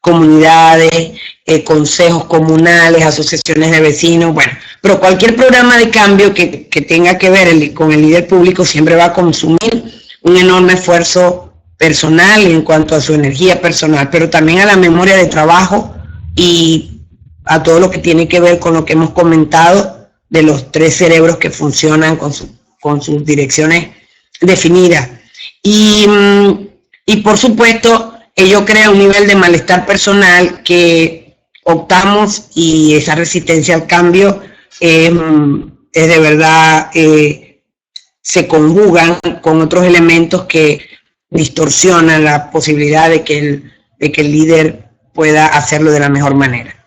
Speaker 2: comunidades, consejos comunales, asociaciones de vecinos, bueno, pero cualquier programa de cambio que tenga que ver con el líder público siempre va a consumir un enorme esfuerzo personal en cuanto a su energía personal, pero también a la memoria de trabajo y a todo lo que tiene que ver con lo que hemos comentado de los 3 cerebros que funcionan con sus direcciones definidas. Y por supuesto, ello crea un nivel de malestar personal que optamos, y esa resistencia al cambio es de verdad, se conjugan con otros elementos que distorsionan la posibilidad de que el líder pueda hacerlo de la mejor manera.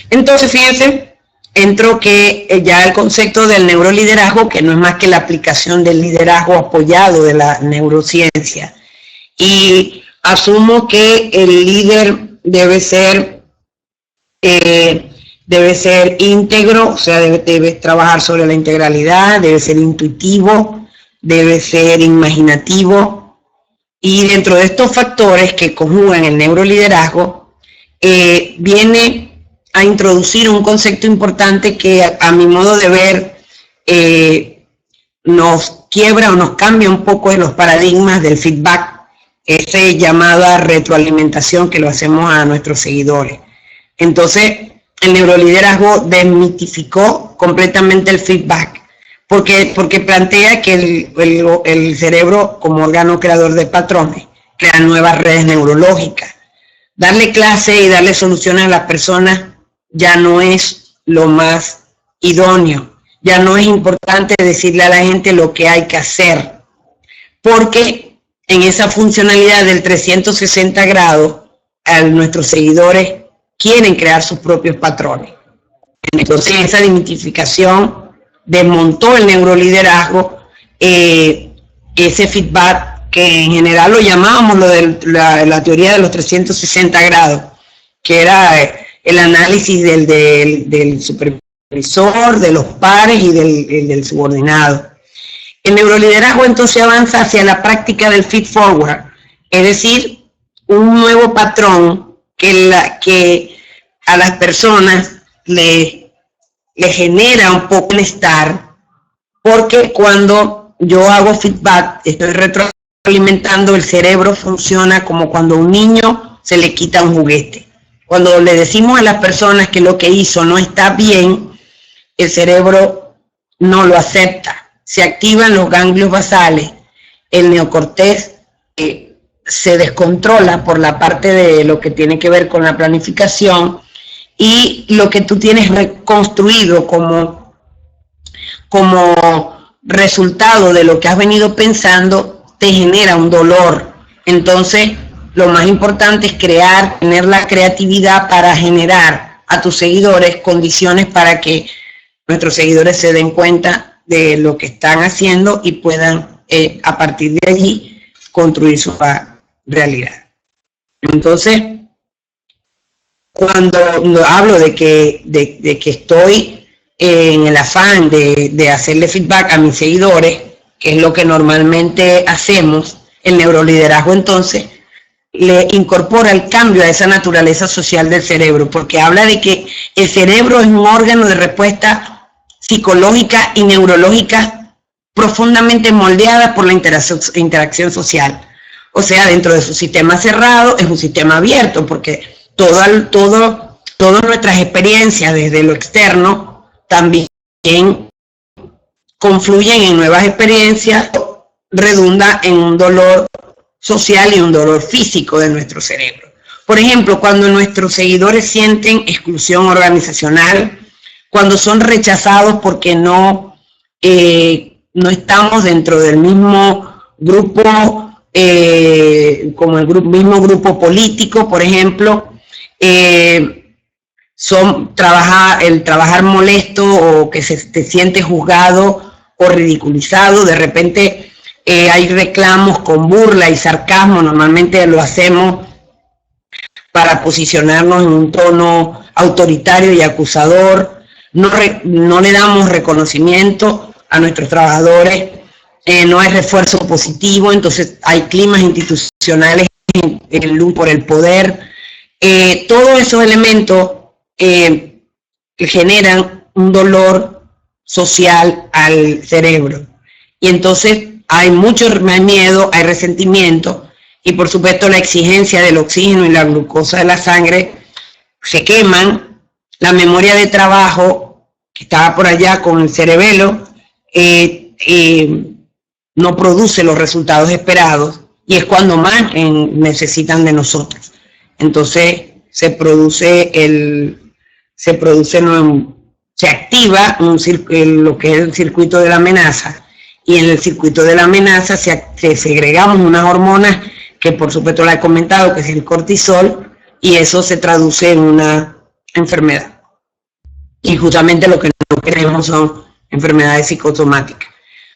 Speaker 2: Entonces, fíjense, entro que ya el concepto del neuroliderazgo, que no es más que la aplicación del liderazgo apoyado de la neurociencia. Y asumo que el líder debe ser íntegro, o sea, debe trabajar sobre la integralidad, debe ser intuitivo, debe ser imaginativo, y dentro de estos factores que conjugan el neuroliderazgo, viene a introducir un concepto importante que a mi modo de ver nos quiebra o nos cambia un poco de los paradigmas del feedback, esa llamada retroalimentación que lo hacemos a nuestros seguidores. Entonces, el neuroliderazgo desmitificó completamente el feedback, porque plantea que el cerebro, como órgano creador de patrones, crea nuevas redes neurológicas. Darle clase y darle soluciones a las personas ya no es lo más idóneo. Ya no es importante decirle a la gente lo que hay que hacer, porque en esa funcionalidad del 360 grados, nuestros seguidores quieren crear sus propios patrones. Entonces, esa desmitificación desmontó el neuroliderazgo, ese feedback que en general lo llamábamos lo de la teoría de los 360 grados, que era el análisis del supervisor, de los pares y del subordinado. El neuroliderazgo entonces avanza hacia la práctica del feed forward, es decir, un nuevo patrón que a las personas le genera un poco bienestar, porque cuando yo hago feedback, estoy retroalimentando, el cerebro funciona como cuando a un niño se le quita un juguete. Cuando le decimos a las personas que lo que hizo no está bien, el cerebro no lo acepta. Se activan los ganglios basales, el neocortés se descontrola por la parte de lo que tiene que ver con la planificación, y lo que tú tienes reconstruido como resultado de lo que has venido pensando te genera un dolor. Entonces, lo más importante es tener la creatividad para generar a tus seguidores condiciones para que nuestros seguidores se den cuenta de lo que están haciendo y puedan a partir de allí construir su realidad. Entonces, cuando hablo de que estoy en el afán de hacerle feedback a mis seguidores, que es lo que normalmente hacemos, el neuroliderazgo entonces le incorpora el cambio a esa naturaleza social del cerebro, porque habla de que el cerebro es un órgano de respuesta psicológica y neurológica profundamente moldeadas por la interacción social. O sea, dentro de su sistema cerrado es un sistema abierto, porque todas nuestras experiencias desde lo externo también confluyen en nuevas experiencias, redunda en un dolor social y un dolor físico de nuestro cerebro. Por ejemplo, cuando nuestros seguidores sienten exclusión organizacional, cuando son rechazados porque no estamos dentro del mismo grupo, como el mismo grupo político, por ejemplo, el trabajar molesto o que te sientes juzgado o ridiculizado, de repente hay reclamos con burla y sarcasmo, normalmente lo hacemos para posicionarnos en un tono autoritario y acusador, no le damos reconocimiento a nuestros trabajadores, no hay refuerzo positivo, entonces hay climas institucionales en lucha por el poder, todos esos elementos que generan un dolor social al cerebro. Y entonces hay mucho miedo, hay resentimiento, y por supuesto la exigencia del oxígeno y la glucosa de la sangre se queman, la memoria de trabajo que estaba por allá con el cerebelo no produce los resultados esperados, y es cuando más necesitan de nosotros. Entonces se activa lo que es el circuito de la amenaza, y en el circuito de la amenaza se segregamos unas hormonas que por supuesto la he comentado, que es el cortisol, y eso se traduce en una enfermedad. Y justamente lo que no queremos son enfermedades psicosomáticas.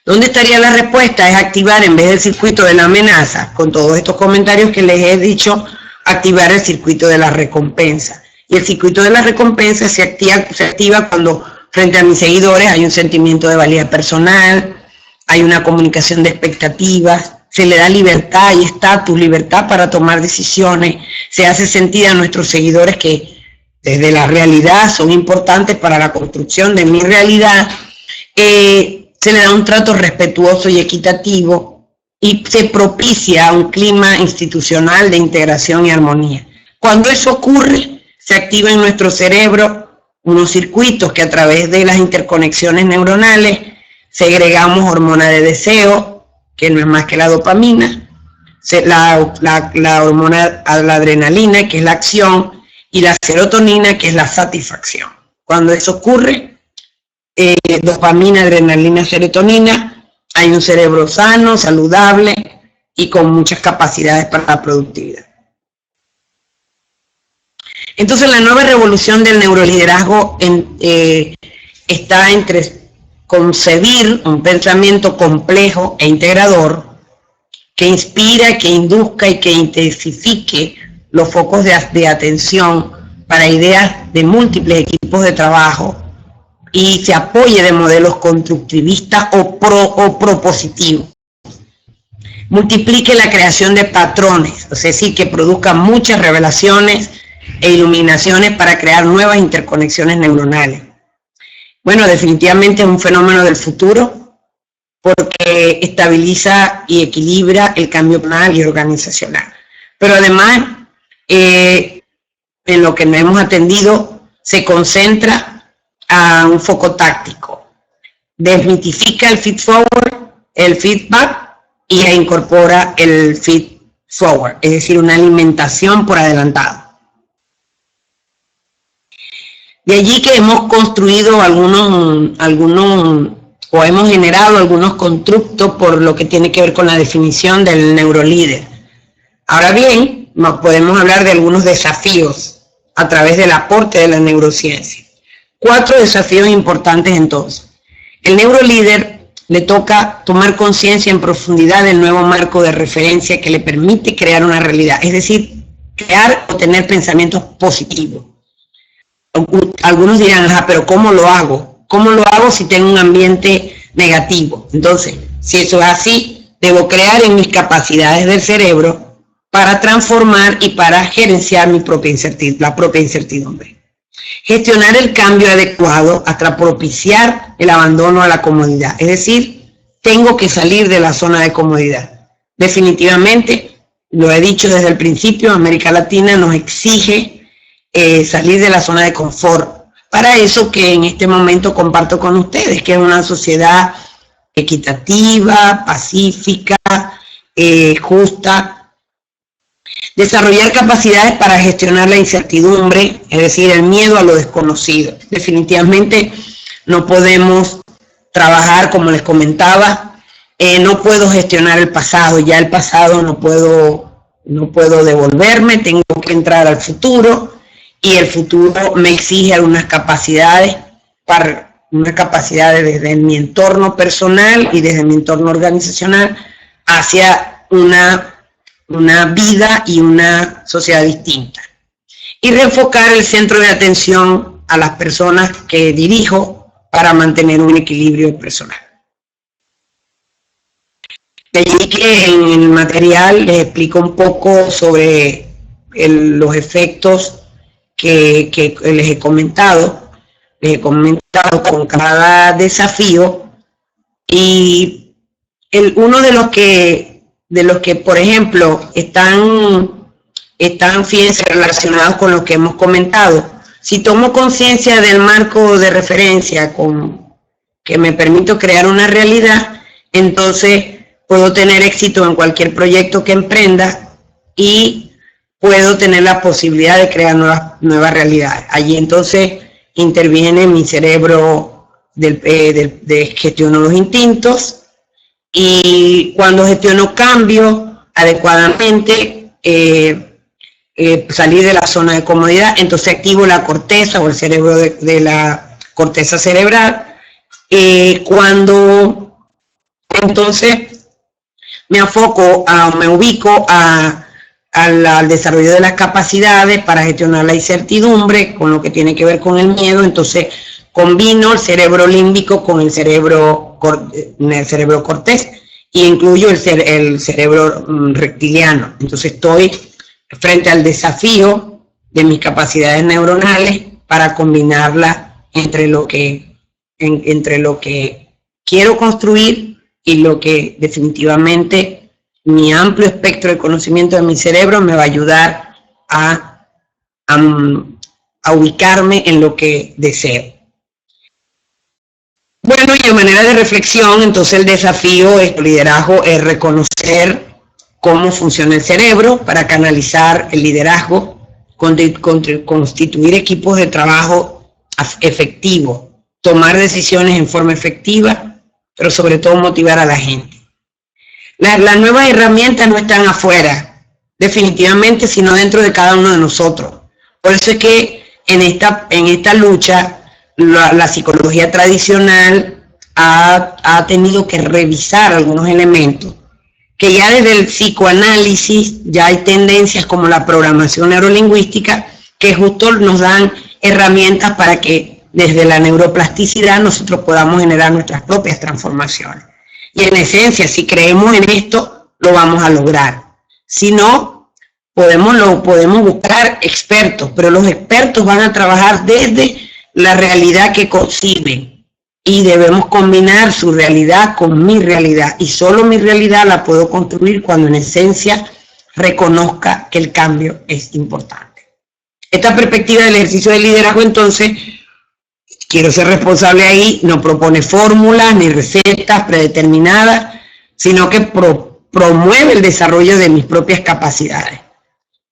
Speaker 2: ¿Dónde estaría la respuesta? Es activar, en vez del circuito de la amenaza, con todos estos comentarios que les he dicho, activar el circuito de la recompensa. Y el circuito de la recompensa se activa cuando frente a mis seguidores hay un sentimiento de valía personal, hay una comunicación de expectativas, se le da libertad y estatus, libertad para tomar decisiones, se hace sentir a nuestros seguidores que desde la realidad son importantes para la construcción de mi realidad, se le da un trato respetuoso y equitativo y se propicia un clima institucional de integración y armonía. Cuando eso ocurre, se activa en nuestro cerebro unos circuitos que a través de las interconexiones neuronales segregamos hormona de deseo, que no es más que la dopamina, la hormona, la adrenalina, que es la acción, y la serotonina, que es la satisfacción. Cuando eso ocurre, dopamina, adrenalina, serotonina, hay un cerebro sano, saludable y con muchas capacidades para la productividad. Entonces la nueva revolución del neuroliderazgo está entre concebir un pensamiento complejo e integrador que inspira, que induzca y que intensifique los focos de atención para ideas de múltiples equipos de trabajo y se apoye de modelos constructivistas o propositivos. Multiplique la creación de patrones, es decir, que produzca muchas revelaciones e iluminaciones para crear nuevas interconexiones neuronales. Bueno, definitivamente es un fenómeno del futuro porque estabiliza y equilibra el cambio personal y organizacional. Pero además, en lo que hemos atendido, se concentra a un foco táctico. Desmitifica el feed-forward, el feedback, y incorpora el feed-forward, es decir, una alimentación por adelantado. De allí que hemos construido o hemos generado algunos constructos por lo que tiene que ver con la definición del neurolíder. Ahora bien, podemos hablar de algunos desafíos a través del aporte de la neurociencia. 4 desafíos importantes entonces. El neurolíder le toca tomar conciencia en profundidad del nuevo marco de referencia que le permite crear una realidad, es decir, crear o tener pensamientos positivos. Algunos dirán, pero ¿cómo lo hago? ¿Cómo lo hago si tengo un ambiente negativo? Entonces, si eso es así, debo crear en mis capacidades del cerebro para transformar y para gerenciar la propia incertidumbre. Gestionar el cambio adecuado hasta propiciar el abandono a la comodidad. Es decir, tengo que salir de la zona de comodidad. Definitivamente, lo he dicho desde el principio, América Latina nos exige salir de la zona de confort. Para eso que en este momento comparto con ustedes, que es una sociedad equitativa, pacífica, justa. Desarrollar capacidades para gestionar la incertidumbre, es decir, el miedo a lo desconocido. Definitivamente no podemos trabajar, como les comentaba, no puedo gestionar el pasado, ya el pasado no puedo devolverme, tengo que entrar al futuro, y el futuro me exige algunas capacidades desde mi entorno personal y desde mi entorno organizacional hacia una vida y una sociedad distinta. Y reenfocar el centro de atención a las personas que dirijo para mantener un equilibrio personal. De allí que en el material les explico un poco sobre los efectos que les he comentado con cada desafío, y uno de los que por ejemplo están fíjense, relacionados con lo que hemos comentado. Si tomo conciencia del marco de referencia que me permito crear una realidad, entonces puedo tener éxito en cualquier proyecto que emprenda y puedo tener la posibilidad de crear nuevas realidades. Allí entonces interviene mi cerebro de gestiono los instintos, y cuando gestiono cambio adecuadamente, salir de la zona de comodidad, entonces activo la corteza o el cerebro de la corteza cerebral, cuando entonces me ubico al desarrollo de las capacidades para gestionar la incertidumbre, con lo que tiene que ver con el miedo. Entonces combino el cerebro límbico con el cerebro cortés, y incluyo el cerebro reptiliano. Entonces estoy frente al desafío de mis capacidades neuronales para combinarlas entre lo que quiero construir y lo que definitivamente mi amplio espectro de conocimiento de mi cerebro me va a ayudar a ubicarme en lo que deseo. Bueno, y de manera de reflexión, entonces el desafío de liderazgo es reconocer cómo funciona el cerebro para canalizar el liderazgo, constituir equipos de trabajo efectivos, tomar decisiones en forma efectiva, pero sobre todo motivar a la gente. Las nuevas herramientas no están afuera, definitivamente, sino dentro de cada uno de nosotros. Por eso es que en esta lucha, la psicología tradicional ha tenido que revisar algunos elementos, que ya desde el psicoanálisis ya hay tendencias como la programación neurolingüística, que justo nos dan herramientas para que desde la neuroplasticidad nosotros podamos generar nuestras propias transformaciones. Y en esencia, si creemos en esto, lo vamos a lograr. Si no, podemos buscar expertos, pero los expertos van a trabajar desde la realidad que conciben, y debemos combinar su realidad con mi realidad, y solo mi realidad la puedo construir cuando en esencia reconozca que el cambio es importante. Esta perspectiva del ejercicio de liderazgo, entonces, quiero ser responsable ahí, no propone fórmulas ni recetas predeterminadas, sino que promueve el desarrollo de mis propias capacidades,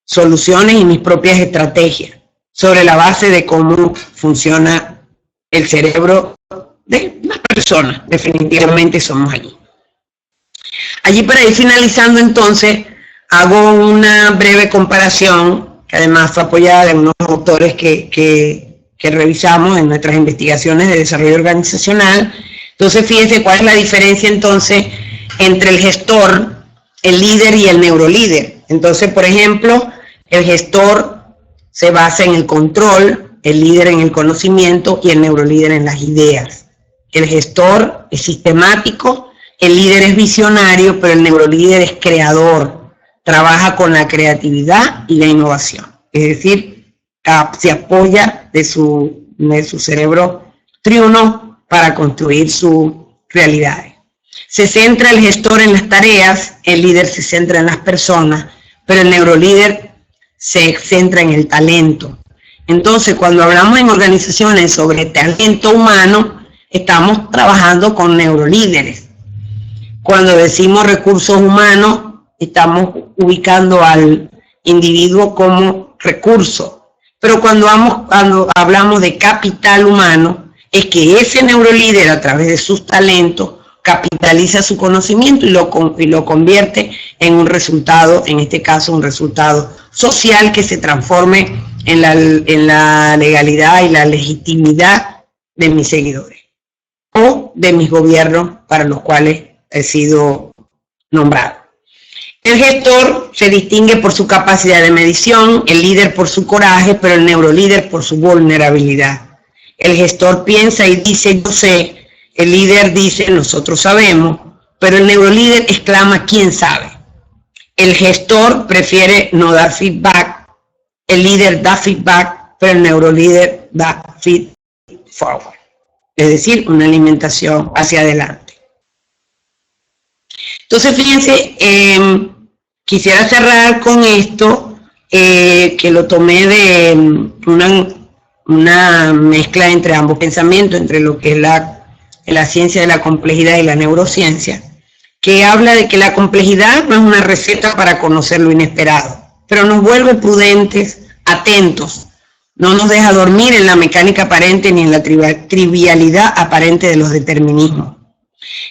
Speaker 2: soluciones y mis propias estrategias, sobre la base de cómo funciona el cerebro de las personas. Definitivamente somos allí. Allí, para ir finalizando, entonces, hago una breve comparación, que además fue apoyada de unos autores que revisamos en nuestras investigaciones de desarrollo organizacional. Entonces, fíjense cuál es la diferencia entonces entre el gestor, el líder y el neurolíder. Entonces, por ejemplo, el gestor se basa en el control, el líder en el conocimiento y el neurolíder en las ideas. El gestor es sistemático, el líder es visionario, pero el neurolíder es creador, trabaja con la creatividad y la innovación. Es decir, se apoya de su cerebro triuno para construir sus realidades. Se centra el gestor en las tareas, el líder se centra en las personas, pero el neurolíder se centra en el talento. Entonces, cuando hablamos en organizaciones sobre talento humano, estamos trabajando con neurolíderes. Cuando decimos recursos humanos, estamos ubicando al individuo como recurso. Pero cuando hablamos de capital humano, es que ese neurolíder, a través de sus talentos, capitaliza su conocimiento y lo convierte en un resultado, en este caso un resultado social que se transforme en la legalidad y la legitimidad de mis seguidores o de mis gobiernos para los cuales he sido nombrado. El gestor se distingue por su capacidad de medición, el líder por su coraje, pero el neurolíder por su vulnerabilidad. El gestor piensa y dice yo sé, el líder dice nosotros sabemos, pero el neurolíder exclama quién sabe. El gestor prefiere no dar feedback, el líder da feedback, pero el neurolíder da feed forward, es decir, una alimentación hacia adelante. Entonces, fíjense, quisiera cerrar con esto, que lo tomé de una mezcla entre ambos pensamientos, entre lo que es la ciencia de la complejidad y la neurociencia, que habla de que la complejidad no es una receta para conocer lo inesperado, pero nos vuelve prudentes, atentos, no nos deja dormir en la mecánica aparente ni en la trivialidad aparente de los determinismos.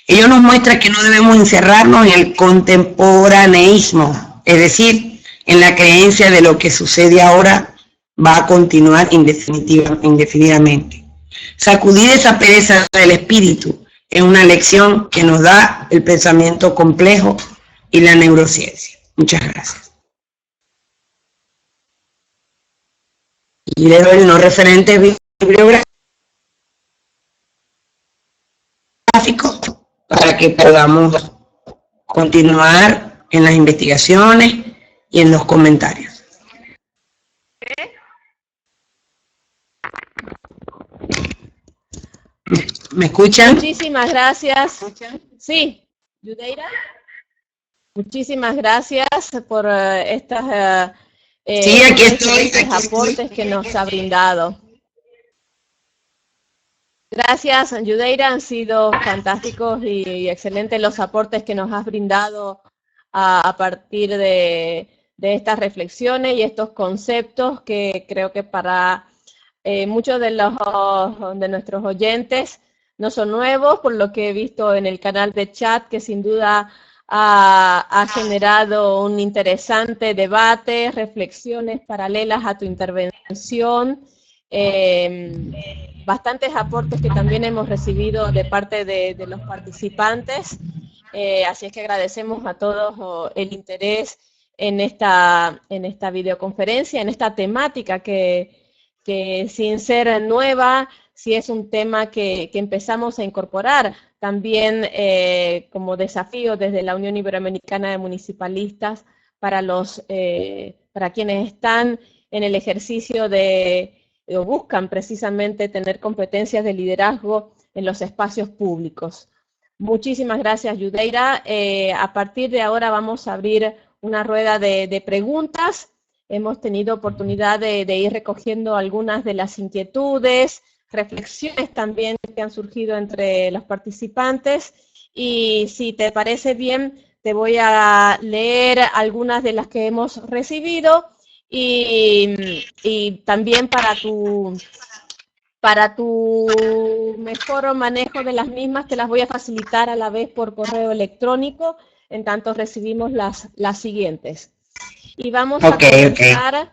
Speaker 2: Ello nos muestra que no debemos encerrarnos en el contemporaneísmo, es decir, en la creencia de lo que sucede ahora va a continuar indefinidamente. Sacudir esa pereza del espíritu es una lección que nos da el pensamiento complejo y la neurociencia. Muchas gracias. Y le doy unos referentes bibliográficos para que podamos continuar en las investigaciones y en los comentarios. ¿Me escuchan?
Speaker 3: Muchísimas gracias. Sí, Yudeira. Muchísimas gracias por estas
Speaker 2: sí, aquí estoy,
Speaker 3: aportes que nos ha brindado. Gracias, Yudeira, han sido fantásticos y excelentes los aportes que nos has brindado a partir de estas reflexiones y estos conceptos que creo que para muchos de nuestros oyentes no son nuevos, por lo que he visto en el canal de chat, que sin duda ha generado un interesante debate, reflexiones paralelas a tu intervención, bastantes aportes que también hemos recibido de parte de los participantes, así es que agradecemos a todos el interés en esta videoconferencia, en esta temática que sin ser nueva, sí es un tema que empezamos a incorporar también como desafío desde la Unión Iberoamericana de Municipalistas para quienes están en el ejercicio o buscan precisamente tener competencias de liderazgo en los espacios públicos. Muchísimas gracias, Yudeira. A partir de ahora vamos a abrir una rueda de preguntas. Hemos tenido oportunidad de ir recogiendo algunas de las inquietudes, reflexiones también que han surgido entre los participantes, y si te parece bien, te voy a leer algunas de las que hemos recibido, y también para tu mejor manejo de las mismas te las voy a facilitar a la vez por correo electrónico, en tanto recibimos las siguientes. Y vamos a comenzar,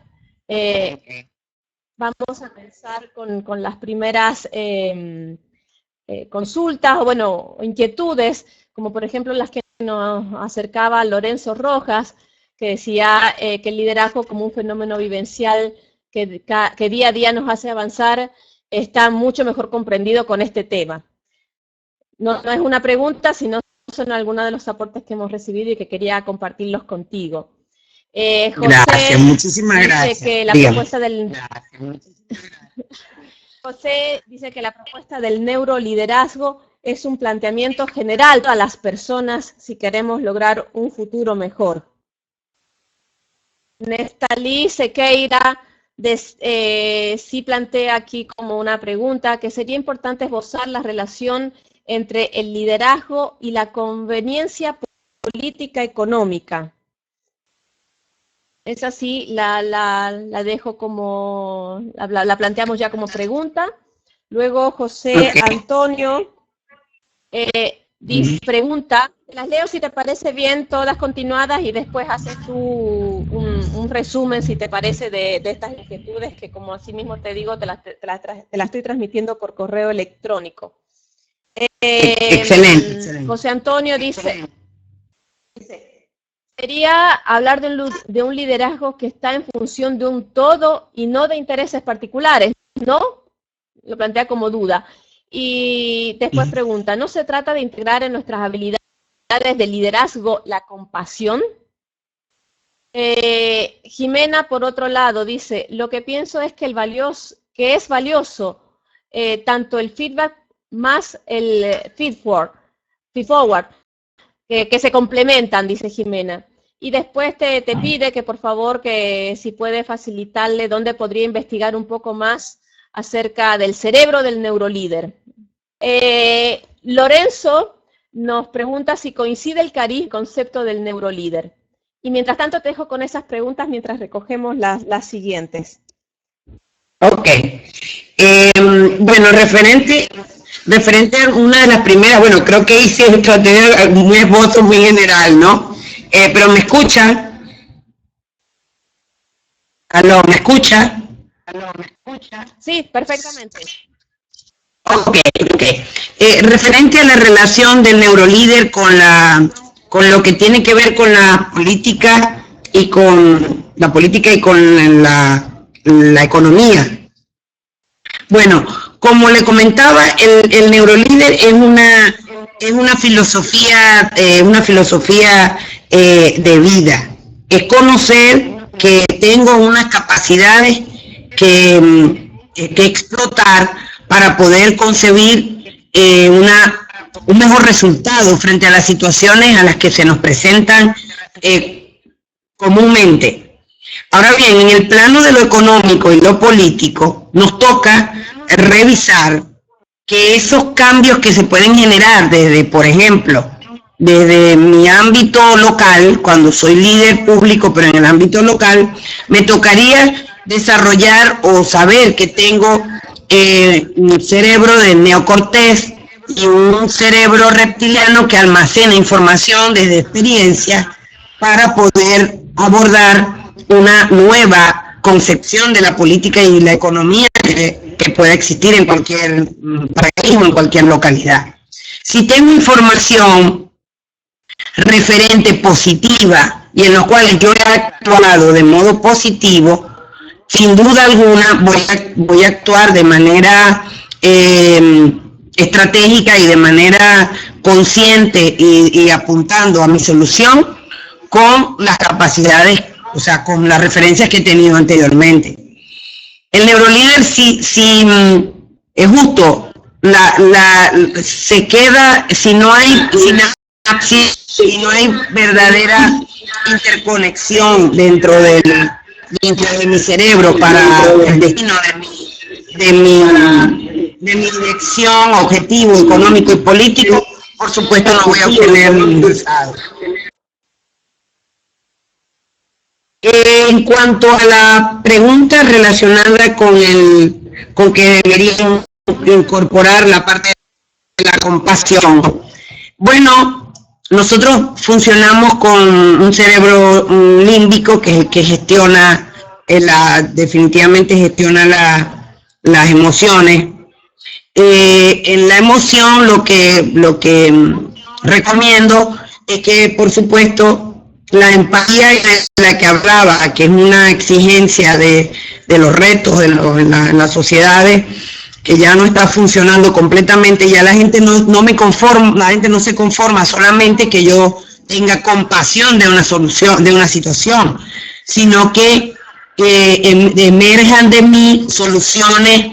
Speaker 3: vamos a empezar con las primeras consultas, o bueno, inquietudes, como por ejemplo las que nos acercaba Lorenzo Rojas, que decía que el liderazgo como un fenómeno vivencial que día a día nos hace avanzar, está mucho mejor comprendido con este tema. No es una pregunta, sino son algunos de los aportes que hemos recibido y que quería compartirlos contigo. José,
Speaker 2: gracias, muchísimas gracias.
Speaker 3: Que la propuesta del... José dice que la propuesta del neuroliderazgo es un planteamiento general a las personas si queremos lograr un futuro mejor. Nestalí Sequeira sí plantea aquí como una pregunta que sería importante esbozar la relación entre el liderazgo y la conveniencia política económica. Esa sí la dejo como, la planteamos ya como pregunta. Luego José Antonio pregunta, las leo si te parece bien, todas continuadas, y después haces tú un resumen, si te parece, de estas inquietudes que, como así mismo te digo, te las estoy transmitiendo por correo electrónico.
Speaker 2: Excelente.
Speaker 3: José Antonio dice, sería hablar de un liderazgo que está en función de un todo y no de intereses particulares, ¿no? Lo plantea como duda. Y después pregunta, ¿no se trata de integrar en nuestras habilidades de liderazgo la compasión? Jimena, por otro lado, dice, lo que pienso es que es valioso tanto el feedback más el feedforward, que se complementan, dice Jimena. Y después te pide que por favor, que si puede facilitarle dónde podría investigar un poco más acerca del cerebro del neurolíder. Lorenzo nos pregunta si coincide el concepto del neurolíder. Y mientras tanto te dejo con esas preguntas mientras recogemos las siguientes.
Speaker 2: Ok. Bueno, referente a una de las primeras, bueno, creo que hice un esbozo muy general, ¿no? Pero ¿me escuchan? ¿Aló, me escucha?
Speaker 3: Sí, perfectamente.
Speaker 2: Ok. Referente a la relación del neurolíder con lo que tiene que ver con la política y con la economía. Bueno, como le comentaba, el neurolíder es una filosofía de vida. Es conocer que tengo unas capacidades que explotar para poder concebir un mejor resultado frente a las situaciones a las que se nos presentan comúnmente. Ahora bien, en el plano de lo económico y lo político, nos toca revisar que esos cambios que se pueden generar desde, por ejemplo, desde mi ámbito local, cuando soy líder público, pero en el ámbito local, me tocaría desarrollar o saber que tengo un cerebro de neocortés y un cerebro reptiliano que almacena información desde experiencia para poder abordar una nueva concepción de la política y la economía que pueda existir en cualquier país o en cualquier localidad. Si tengo información referente positiva y en los cuales yo he actuado de modo positivo, sin duda alguna voy a actuar de manera estratégica y de manera consciente y apuntando a mi solución con las capacidades, o sea, con las referencias que he tenido anteriormente. El neurolíder sí es justo, se queda, si no hay verdadera interconexión dentro de mi cerebro para el destino de mi dirección, objetivo económico y político, por supuesto no voy a obtener resultados. En cuanto a la pregunta relacionada con que deberían incorporar la parte de la compasión, bueno, nosotros funcionamos con un cerebro límbico que gestiona, definitivamente gestiona las emociones. En la emoción lo que recomiendo es que, por supuesto, la empatía de la que hablaba, que es una exigencia de los retos en las sociedades, que ya no está funcionando completamente, ya la gente la gente no se conforma solamente que yo tenga compasión de una solución, de una situación, sino que emerjan de mí soluciones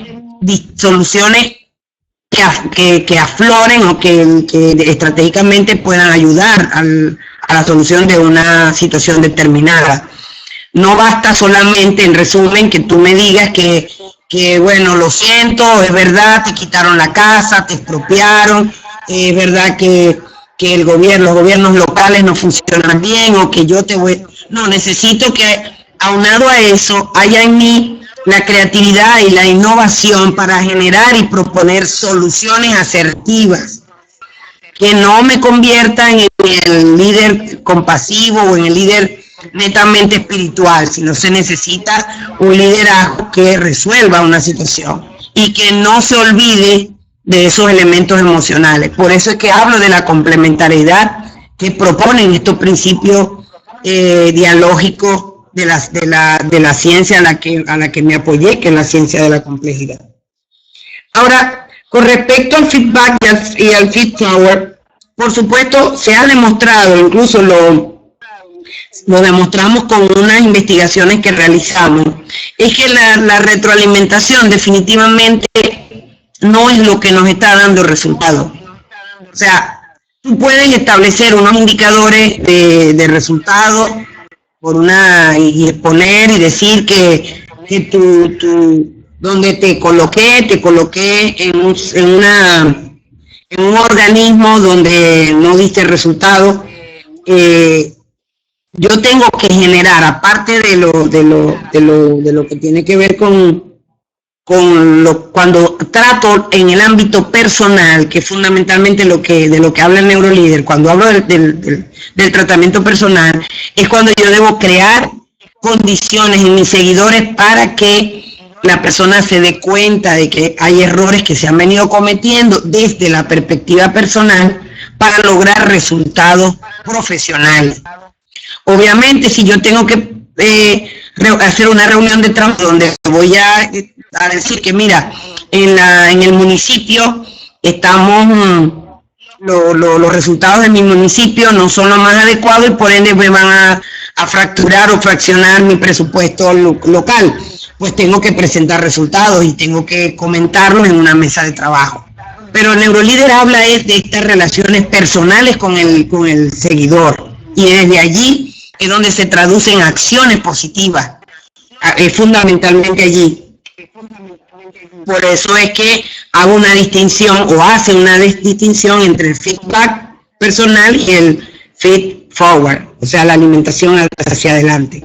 Speaker 2: que afloren o que estratégicamente puedan ayudar a la solución de una situación determinada. No basta solamente, en resumen, que tú me digas que bueno, lo siento, es verdad, te quitaron la casa, te expropiaron, es verdad que los gobiernos locales no funcionan bien, o que yo te voy... No, necesito que, aunado a eso, haya en mí la creatividad y la innovación para generar y proponer soluciones asertivas, que no me conviertan en el líder compasivo o en el líder netamente espiritual, sino se necesita un liderazgo que resuelva una situación y que no se olvide de esos elementos emocionales. Por eso es que hablo de la complementariedad que proponen estos principios dialógicos de la ciencia a la que me apoyé, que es la ciencia de la complejidad. Ahora, con respecto al feedback y al feed forward, por supuesto, se ha demostrado, incluso lo demostramos con unas investigaciones que realizamos, es que la retroalimentación definitivamente no es lo que nos está dando resultados. O sea, tú puedes establecer unos indicadores de resultados y exponer y decir que donde te coloqué en un organismo donde no diste resultados. Yo tengo que generar, aparte de lo que tiene que ver cuando trato en el ámbito personal, que es fundamentalmente de lo que habla el neurolíder, cuando hablo del tratamiento personal, es cuando yo debo crear condiciones en mis seguidores para que la persona se dé cuenta de que hay errores que se han venido cometiendo desde la perspectiva personal para lograr resultados profesionales. Obviamente, si yo tengo que hacer una reunión de trabajo donde voy a decir que mira, en el municipio estamos, los resultados de mi municipio no son los más adecuados y por ende me van a fracturar o fraccionar mi presupuesto local, pues tengo que presentar resultados y tengo que comentarlos en una mesa de trabajo. Pero el neurolíder habla de estas relaciones personales con el seguidor, y desde allí es donde se traducen acciones positivas, fundamentalmente allí. Por eso es que hago una distinción, o hace una distinción entre el feedback personal y el feed forward, o sea, la alimentación hacia adelante.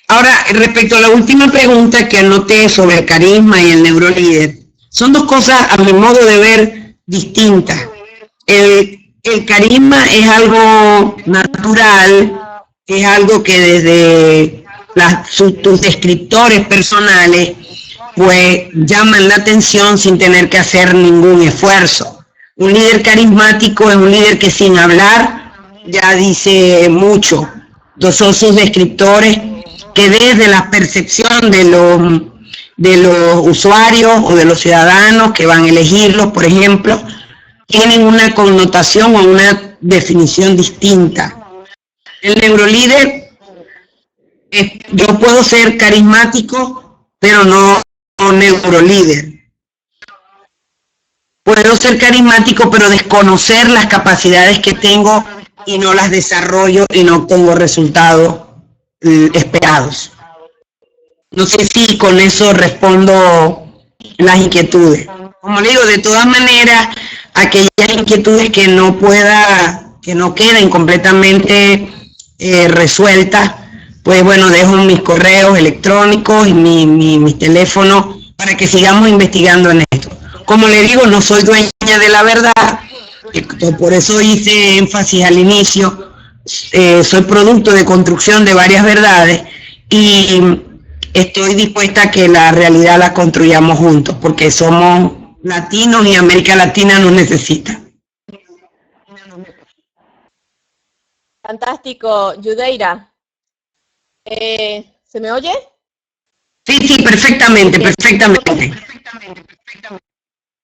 Speaker 2: Ahora, respecto a la última pregunta que anoté sobre el carisma y el neurolíder, son dos cosas, a mi modo de ver, distintas. El carisma es algo natural, es algo que desde tus descriptores personales pues llaman la atención sin tener que hacer ningún esfuerzo. Un líder carismático es un líder que sin hablar ya dice mucho. Son sus descriptores que desde la percepción de los usuarios o de los ciudadanos que van a elegirlos, por ejemplo, tienen una connotación o una definición distinta. El neurolíder, yo puedo ser carismático, pero no neurolíder. Puedo ser carismático, pero desconocer las capacidades que tengo y no las desarrollo y no obtengo resultados esperados. No sé si con eso respondo las inquietudes. Como le digo, de todas maneras, aquellas inquietudes que no queden completamente resueltas, pues bueno, dejo mis correos electrónicos y mis teléfonos para que sigamos investigando en esto. Como le digo, no soy dueña de la verdad, por eso hice énfasis al inicio, soy producto de construcción de varias verdades y estoy dispuesta a que la realidad la construyamos juntos, porque somos latinos y América Latina nos necesita.
Speaker 3: Fantástico, Yudeira. ¿Se me oye?
Speaker 2: Sí, perfectamente.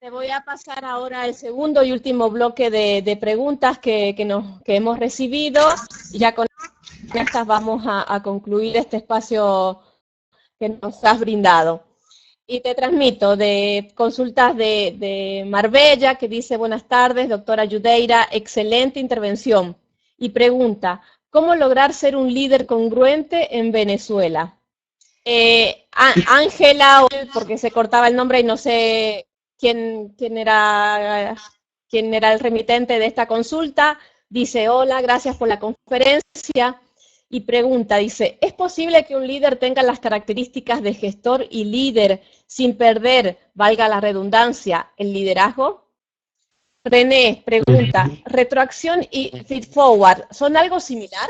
Speaker 3: Te voy a pasar ahora el segundo y último bloque de preguntas que hemos recibido. Ya con estas vamos a concluir este espacio que nos has brindado. Y te transmito de consultas de Marbella, que dice: buenas tardes, doctora Yudeira, excelente intervención. Y pregunta: ¿cómo lograr ser un líder congruente en Venezuela? Ángela, porque se cortaba el nombre y no sé quién era el remitente de esta consulta, dice: hola, gracias por la conferencia. Y pregunta, dice: ¿es posible que un líder tenga las características de gestor y líder sin perder, valga la redundancia, el liderazgo? René pregunta: ¿retroacción y feed forward son algo similar?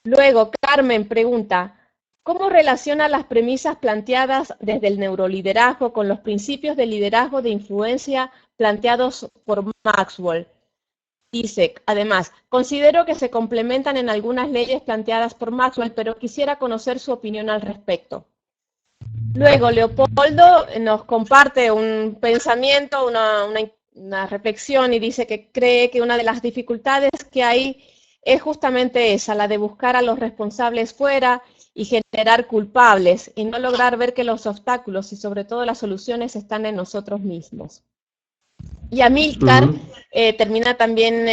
Speaker 3: Luego, Carmen pregunta: ¿cómo relaciona las premisas planteadas desde el neuroliderazgo con los principios de liderazgo de influencia planteados por Maxwell? Dice, además, considero que se complementan en algunas leyes planteadas por Maxwell, pero quisiera conocer su opinión al respecto. Luego, Leopoldo nos comparte un pensamiento, una reflexión, y dice que cree que una de las dificultades que hay es justamente esa, la de buscar a los responsables fuera y generar culpables, y no lograr ver que los obstáculos y sobre todo las soluciones están en nosotros mismos. Y Amílcar termina también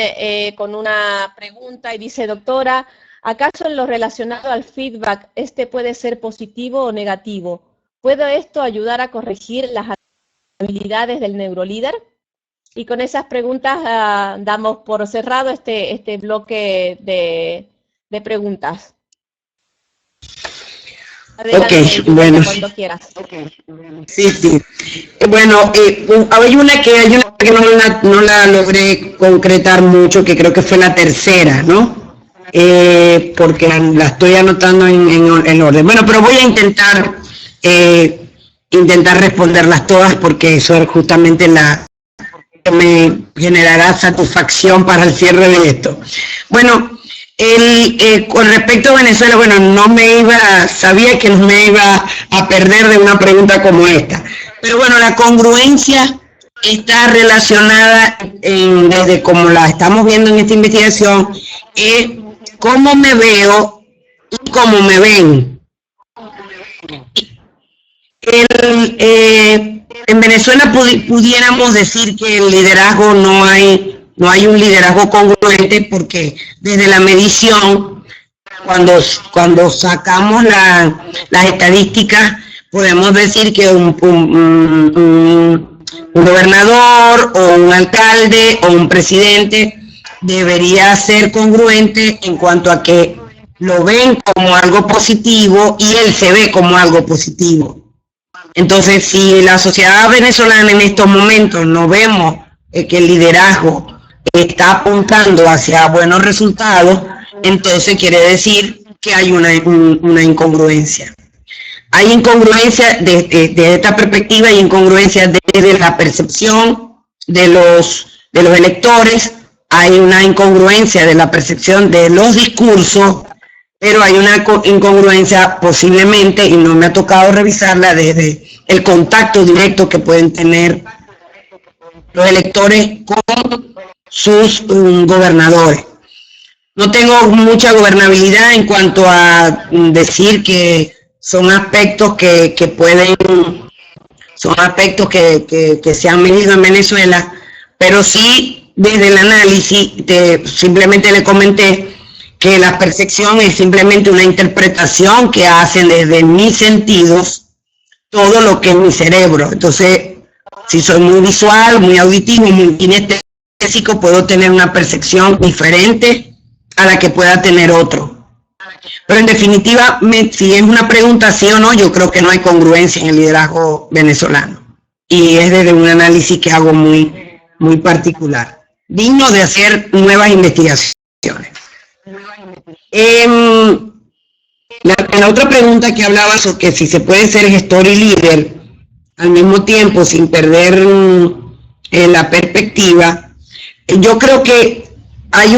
Speaker 3: con una pregunta y dice: doctora, ¿acaso en lo relacionado al feedback este puede ser positivo o negativo? ¿Puede esto ayudar a corregir las habilidades del neurolíder? Y con esas preguntas damos por cerrado este bloque de preguntas. Adelante,
Speaker 2: bueno.
Speaker 3: Cuando quieras.
Speaker 2: Sí. Bueno, hay una que no la logré concretar mucho, que creo que fue la tercera, ¿no? Porque la estoy anotando en orden. Bueno, pero voy a intentar responderlas todas, porque eso es justamente que me generará satisfacción para el cierre de esto. Bueno, con respecto a Venezuela, bueno, sabía que no me iba a perder de una pregunta como esta. Pero bueno, la congruencia está relacionada, desde como la estamos viendo en esta investigación, cómo me veo y cómo me ven. En Venezuela pudiéramos decir que el liderazgo no hay un liderazgo congruente, porque desde la medición, cuando sacamos las estadísticas, podemos decir que un gobernador o un alcalde o un presidente debería ser congruente en cuanto a que lo ven como algo positivo y él se ve como algo positivo. Entonces, si la sociedad venezolana en estos momentos no vemos que el liderazgo está apuntando hacia buenos resultados, entonces quiere decir que hay una incongruencia. Hay incongruencia desde esta perspectiva, hay incongruencia desde la percepción de los electores, hay una incongruencia de la percepción de los discursos, pero hay una incongruencia posiblemente, y no me ha tocado revisarla, desde el contacto directo que pueden tener los electores con sus gobernadores. No tengo mucha gobernabilidad en cuanto a decir que son aspectos que se han medido en Venezuela, pero sí desde el análisis simplemente le comenté que la percepción es simplemente una interpretación que hacen desde mis sentidos todo lo que es mi cerebro. Entonces, si soy muy visual, muy auditivo, muy kinestésico, puedo tener una percepción diferente a la que pueda tener otro. Pero en definitiva, si es una pregunta sí o no, yo creo que no hay congruencia en el liderazgo venezolano. Y es desde un análisis que hago muy particular, digno de hacer nuevas investigaciones. La otra pregunta que hablaba sobre que si se puede ser gestor y líder al mismo tiempo sin perder la perspectiva, yo creo que hay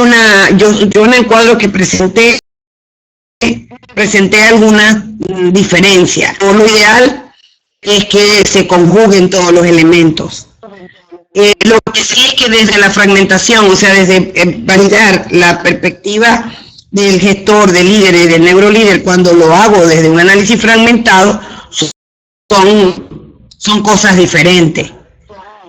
Speaker 2: yo en el cuadro que presenté algunas diferencias. Lo ideal es que se conjuguen todos los elementos. Lo que sí es que desde la fragmentación, o sea, desde validar la perspectiva del gestor, del líder y del neurolíder, cuando lo hago desde un análisis fragmentado, son cosas diferentes.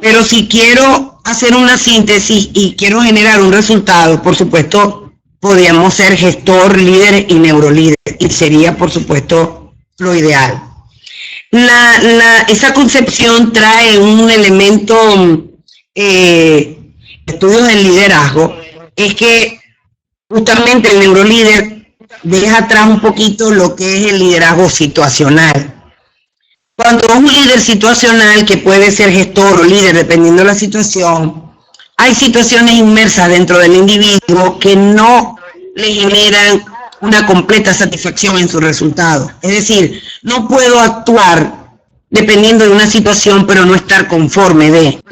Speaker 2: Pero si quiero hacer una síntesis y quiero generar un resultado, por supuesto, podríamos ser gestor, líder y neurolíder, y sería, por supuesto, lo ideal. Esa concepción trae un elemento, estudios del liderazgo, es que justamente el neurolíder deja atrás un poquito lo que es el liderazgo situacional. Cuando es un líder situacional, que puede ser gestor o líder dependiendo de la situación, hay situaciones inmersas dentro del individuo que no le generan una completa satisfacción en su resultado. Es decir, no puedo actuar dependiendo de una situación, pero no estar conforme de.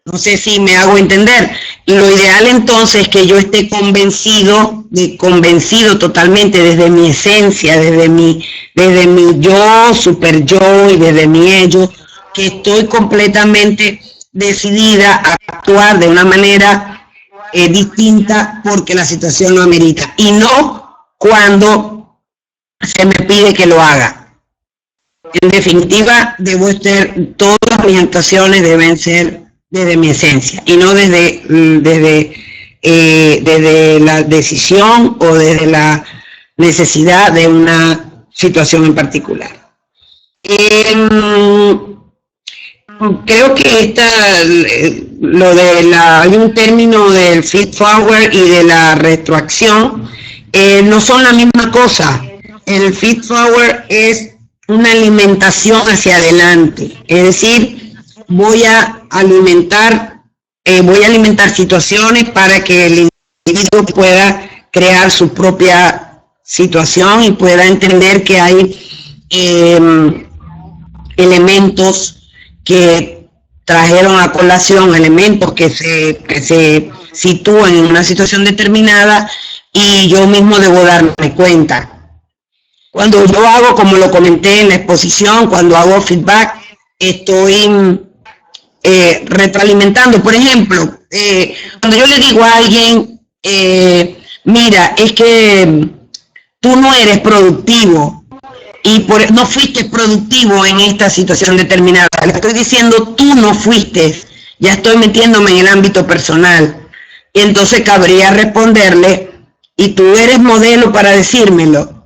Speaker 2: No sé si me hago entender. Lo ideal entonces es que yo esté convencido totalmente desde mi esencia, desde mi yo, super yo y desde mi ello, que estoy completamente decidida a actuar de una manera distinta porque la situación lo amerita, y no cuando se me pide que lo haga. En definitiva, todas mis actuaciones deben ser desde mi esencia y no desde la decisión o desde la necesidad de una situación en particular. Creo que hay un término del feed forward y de la retroacción, no son la misma cosa. El feed forward es una alimentación hacia adelante, es decir, voy a alimentar situaciones para que el individuo pueda crear su propia situación y pueda entender que hay elementos que trajeron a colación, elementos que se sitúan en una situación determinada, y yo mismo debo darme cuenta. Cuando yo hago, como lo comenté en la exposición, cuando hago feedback, estoy retroalimentando. Por ejemplo, cuando yo le digo a alguien, mira, es que tú no eres productivo y no fuiste productivo en esta situación determinada. Le estoy diciendo, tú no fuiste, ya estoy metiéndome en el ámbito personal. Y entonces cabría responderle, y tú eres modelo para decírmelo.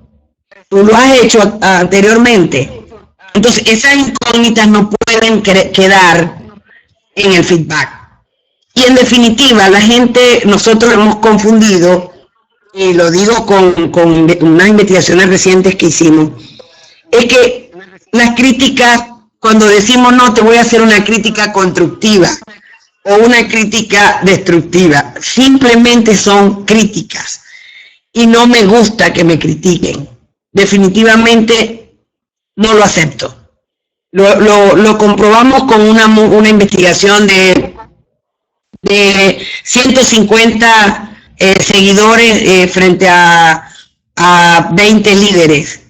Speaker 2: Tú lo has hecho anteriormente. Entonces, esas incógnitas no pueden quedar en el feedback. Y en definitiva, nosotros hemos confundido, y lo digo con unas investigaciones recientes que hicimos, es que las críticas, cuando decimos no, te voy a hacer una crítica constructiva o una crítica destructiva, simplemente son críticas. Y no me gusta que me critiquen. Definitivamente no lo acepto. Lo comprobamos con una investigación de 150 seguidores frente a 20 líderes.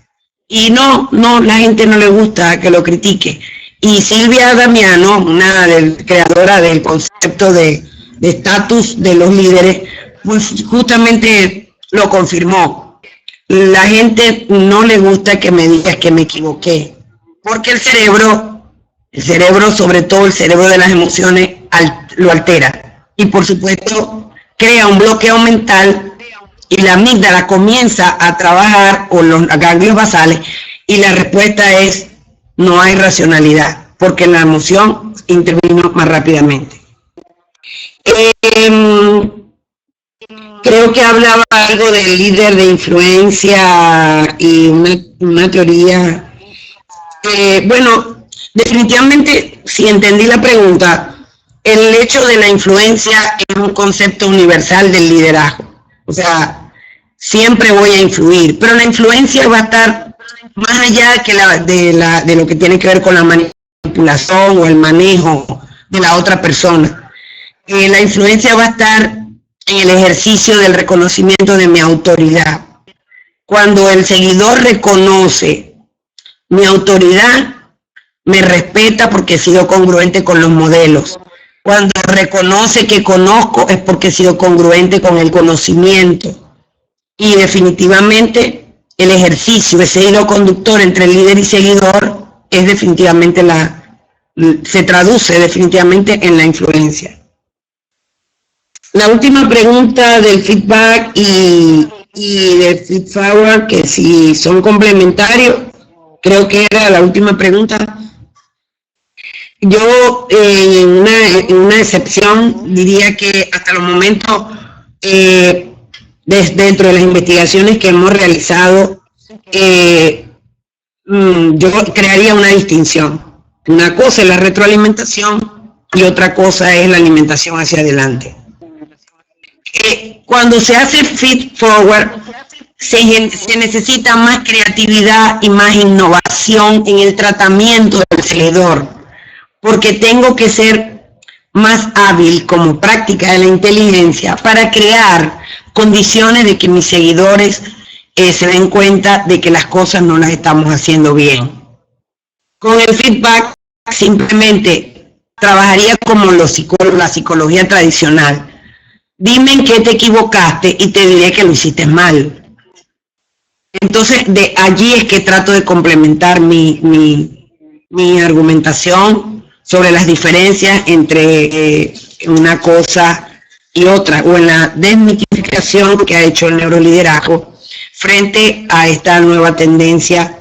Speaker 2: Y no, la gente no le gusta que lo critique. Y Silvia Damiano, una creadora del concepto de estatus de los líderes, pues justamente lo confirmó. La gente no le gusta que me digas que me equivoqué, porque el cerebro, sobre todo el cerebro de las emociones, lo altera. Y por supuesto, crea un bloqueo mental, y la amígdala comienza a trabajar, o los ganglios basales, y la respuesta es, no hay racionalidad, porque la emoción intervino más rápidamente. Creo que hablaba algo del líder de influencia y una teoría. Bueno, definitivamente, si entendí la pregunta, el hecho de la influencia es un concepto universal del liderazgo. O sea, siempre voy a influir, pero la influencia va a estar más allá que de lo que tiene que ver con la manipulación o el manejo de la otra persona. La influencia va a estar en el ejercicio del reconocimiento de mi autoridad. Cuando el seguidor reconoce mi autoridad, me respeta porque he sido congruente con los modelos. Cuando reconoce que conozco, es porque he sido congruente con el conocimiento. Y definitivamente el ejercicio, ese hilo conductor entre líder y seguidor, es definitivamente se traduce definitivamente en la influencia. La última pregunta del feedback y del feed forward, que si son complementarios, creo que era la última pregunta. Yo, en una excepción, diría que hasta los momentos, dentro de las investigaciones que hemos realizado, yo crearía una distinción. Una cosa es la retroalimentación y otra cosa es la alimentación hacia adelante. Cuando se hace feed forward, se necesita más creatividad y más innovación en el tratamiento del seguidor, porque tengo que ser más hábil como práctica de la inteligencia para crear condiciones de que mis seguidores se den cuenta de que las cosas no las estamos haciendo bien. Con el feedback simplemente trabajaría como la psicología tradicional. Dime en qué te equivocaste y te diré que lo hiciste mal. Entonces, de allí es que trato de complementar mi argumentación sobre las diferencias entre una cosa y otra, o en la desmitificación que ha hecho el neuroliderazgo frente a esta nueva tendencia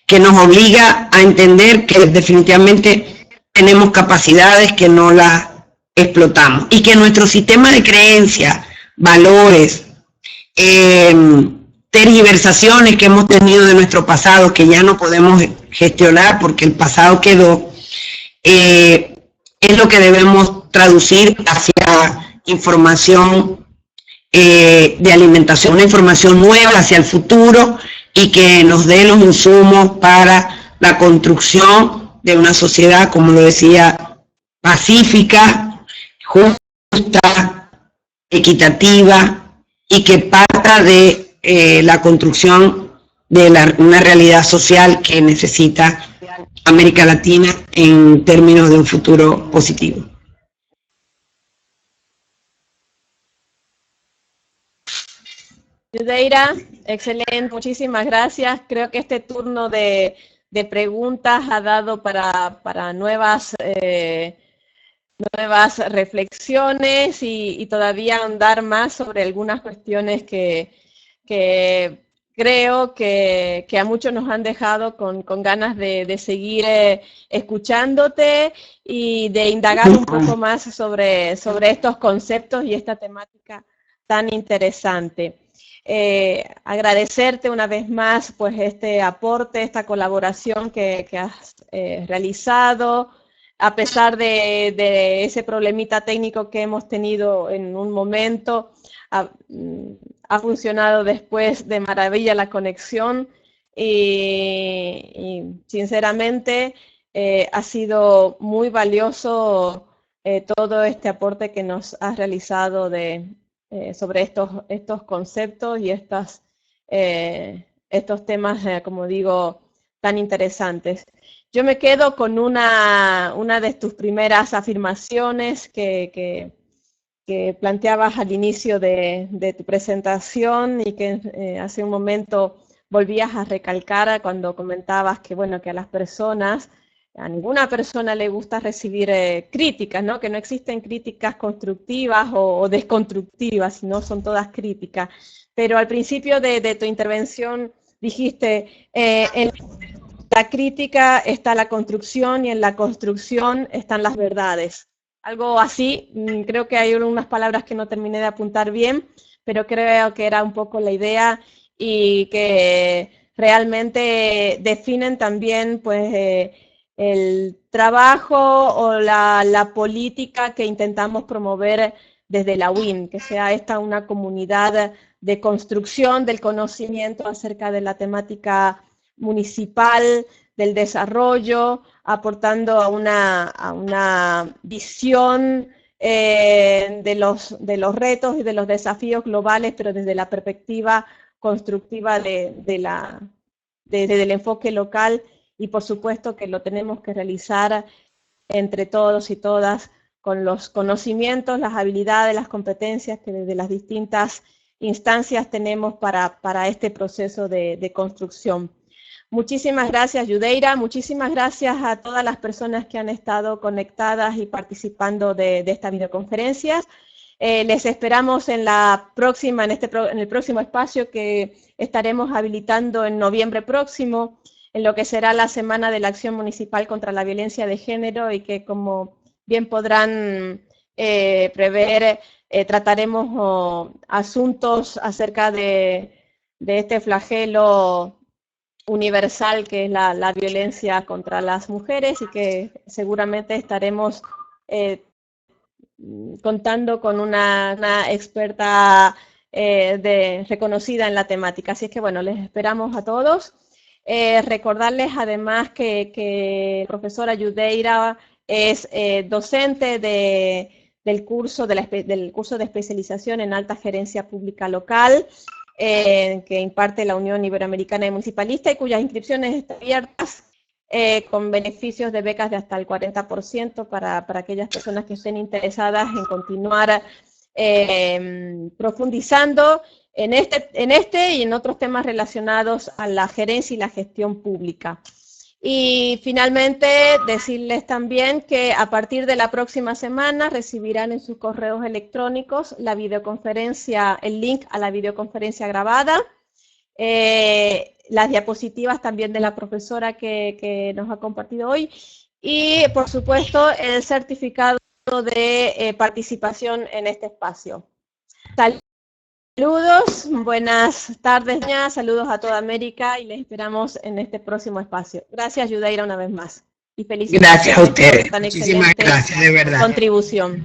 Speaker 2: que nos obliga a entender que definitivamente tenemos capacidades que no las explotamos y que nuestro sistema de creencias, valores, tergiversaciones que hemos tenido de nuestro pasado que ya no podemos gestionar porque el pasado quedó, es lo que debemos traducir hacia información de alimentación, una información nueva hacia el futuro y que nos dé los insumos para la construcción de una sociedad, como lo decía, pacífica, justa, equitativa y que parta de la construcción de una realidad social que necesita América Latina en términos de un futuro positivo.
Speaker 3: Yudeira, excelente, muchísimas gracias. Creo que este turno de preguntas ha dado para nuevas reflexiones y todavía ahondar más sobre algunas cuestiones que creo que a muchos nos han dejado con ganas de seguir escuchándote y de indagar un poco más sobre estos conceptos y esta temática tan interesante. Agradecerte una vez más pues este aporte, esta colaboración que has realizado, a pesar de ese problemita técnico que hemos tenido en un momento. Ha funcionado después de maravilla la conexión y sinceramente ha sido muy valioso todo este aporte que nos has realizado sobre estos conceptos y estos temas, como digo, tan interesantes. Yo me quedo con una de tus primeras afirmaciones que planteabas al inicio de tu presentación y que hace un momento volvías a recalcar cuando comentabas que, bueno, que a las personas, a ninguna persona le gusta recibir críticas, ¿no? Que no existen críticas constructivas o desconstructivas, sino son todas críticas. Pero al principio de tu intervención dijiste, en la crítica está la construcción y en la construcción están las verdades. Algo así, creo que hay unas palabras que no terminé de apuntar bien, pero creo que era un poco la idea y que realmente definen también pues el trabajo o la política que intentamos promover desde la UIN, que sea esta una comunidad de construcción del conocimiento acerca de la temática municipal, del desarrollo, aportando a una visión de los retos y de los desafíos globales, pero desde la perspectiva constructiva desde el enfoque local, y por supuesto que lo tenemos que realizar entre todos y todas con los conocimientos, las habilidades, las competencias que desde las distintas instancias tenemos para este proceso de construcción. Muchísimas gracias, Yudeira. Muchísimas gracias a todas las personas que han estado conectadas y participando de esta videoconferencia. Les esperamos en la próxima, en el próximo espacio que estaremos habilitando en noviembre próximo, en lo que será la Semana de la Acción Municipal contra la Violencia de Género, y que, como bien podrán prever, trataremos asuntos acerca de este flagelo universal que es la violencia contra las mujeres, y que seguramente estaremos contando con una experta reconocida en la temática. Así es que, bueno, les esperamos a todos. Recordarles además que la profesora Yudeira es docente del curso de especialización en alta gerencia pública local, que imparte la Unión Iberoamericana de Municipalistas, y cuyas inscripciones están abiertas con beneficios de becas de hasta el 40% para aquellas personas que estén interesadas en continuar profundizando en este y en otros temas relacionados a la gerencia y la gestión pública. Y finalmente decirles también que a partir de la próxima semana recibirán en sus correos electrónicos la videoconferencia, el link a la videoconferencia grabada, las diapositivas también de la profesora que nos ha compartido hoy, y por supuesto el certificado de participación en este espacio. Saludos, buenas tardes, saludos a toda América, y les esperamos en este próximo espacio. Gracias, Yudeira, una vez más. Y felicidades.
Speaker 2: Gracias a ustedes. Muchísimas gracias, de verdad.
Speaker 3: Contribución.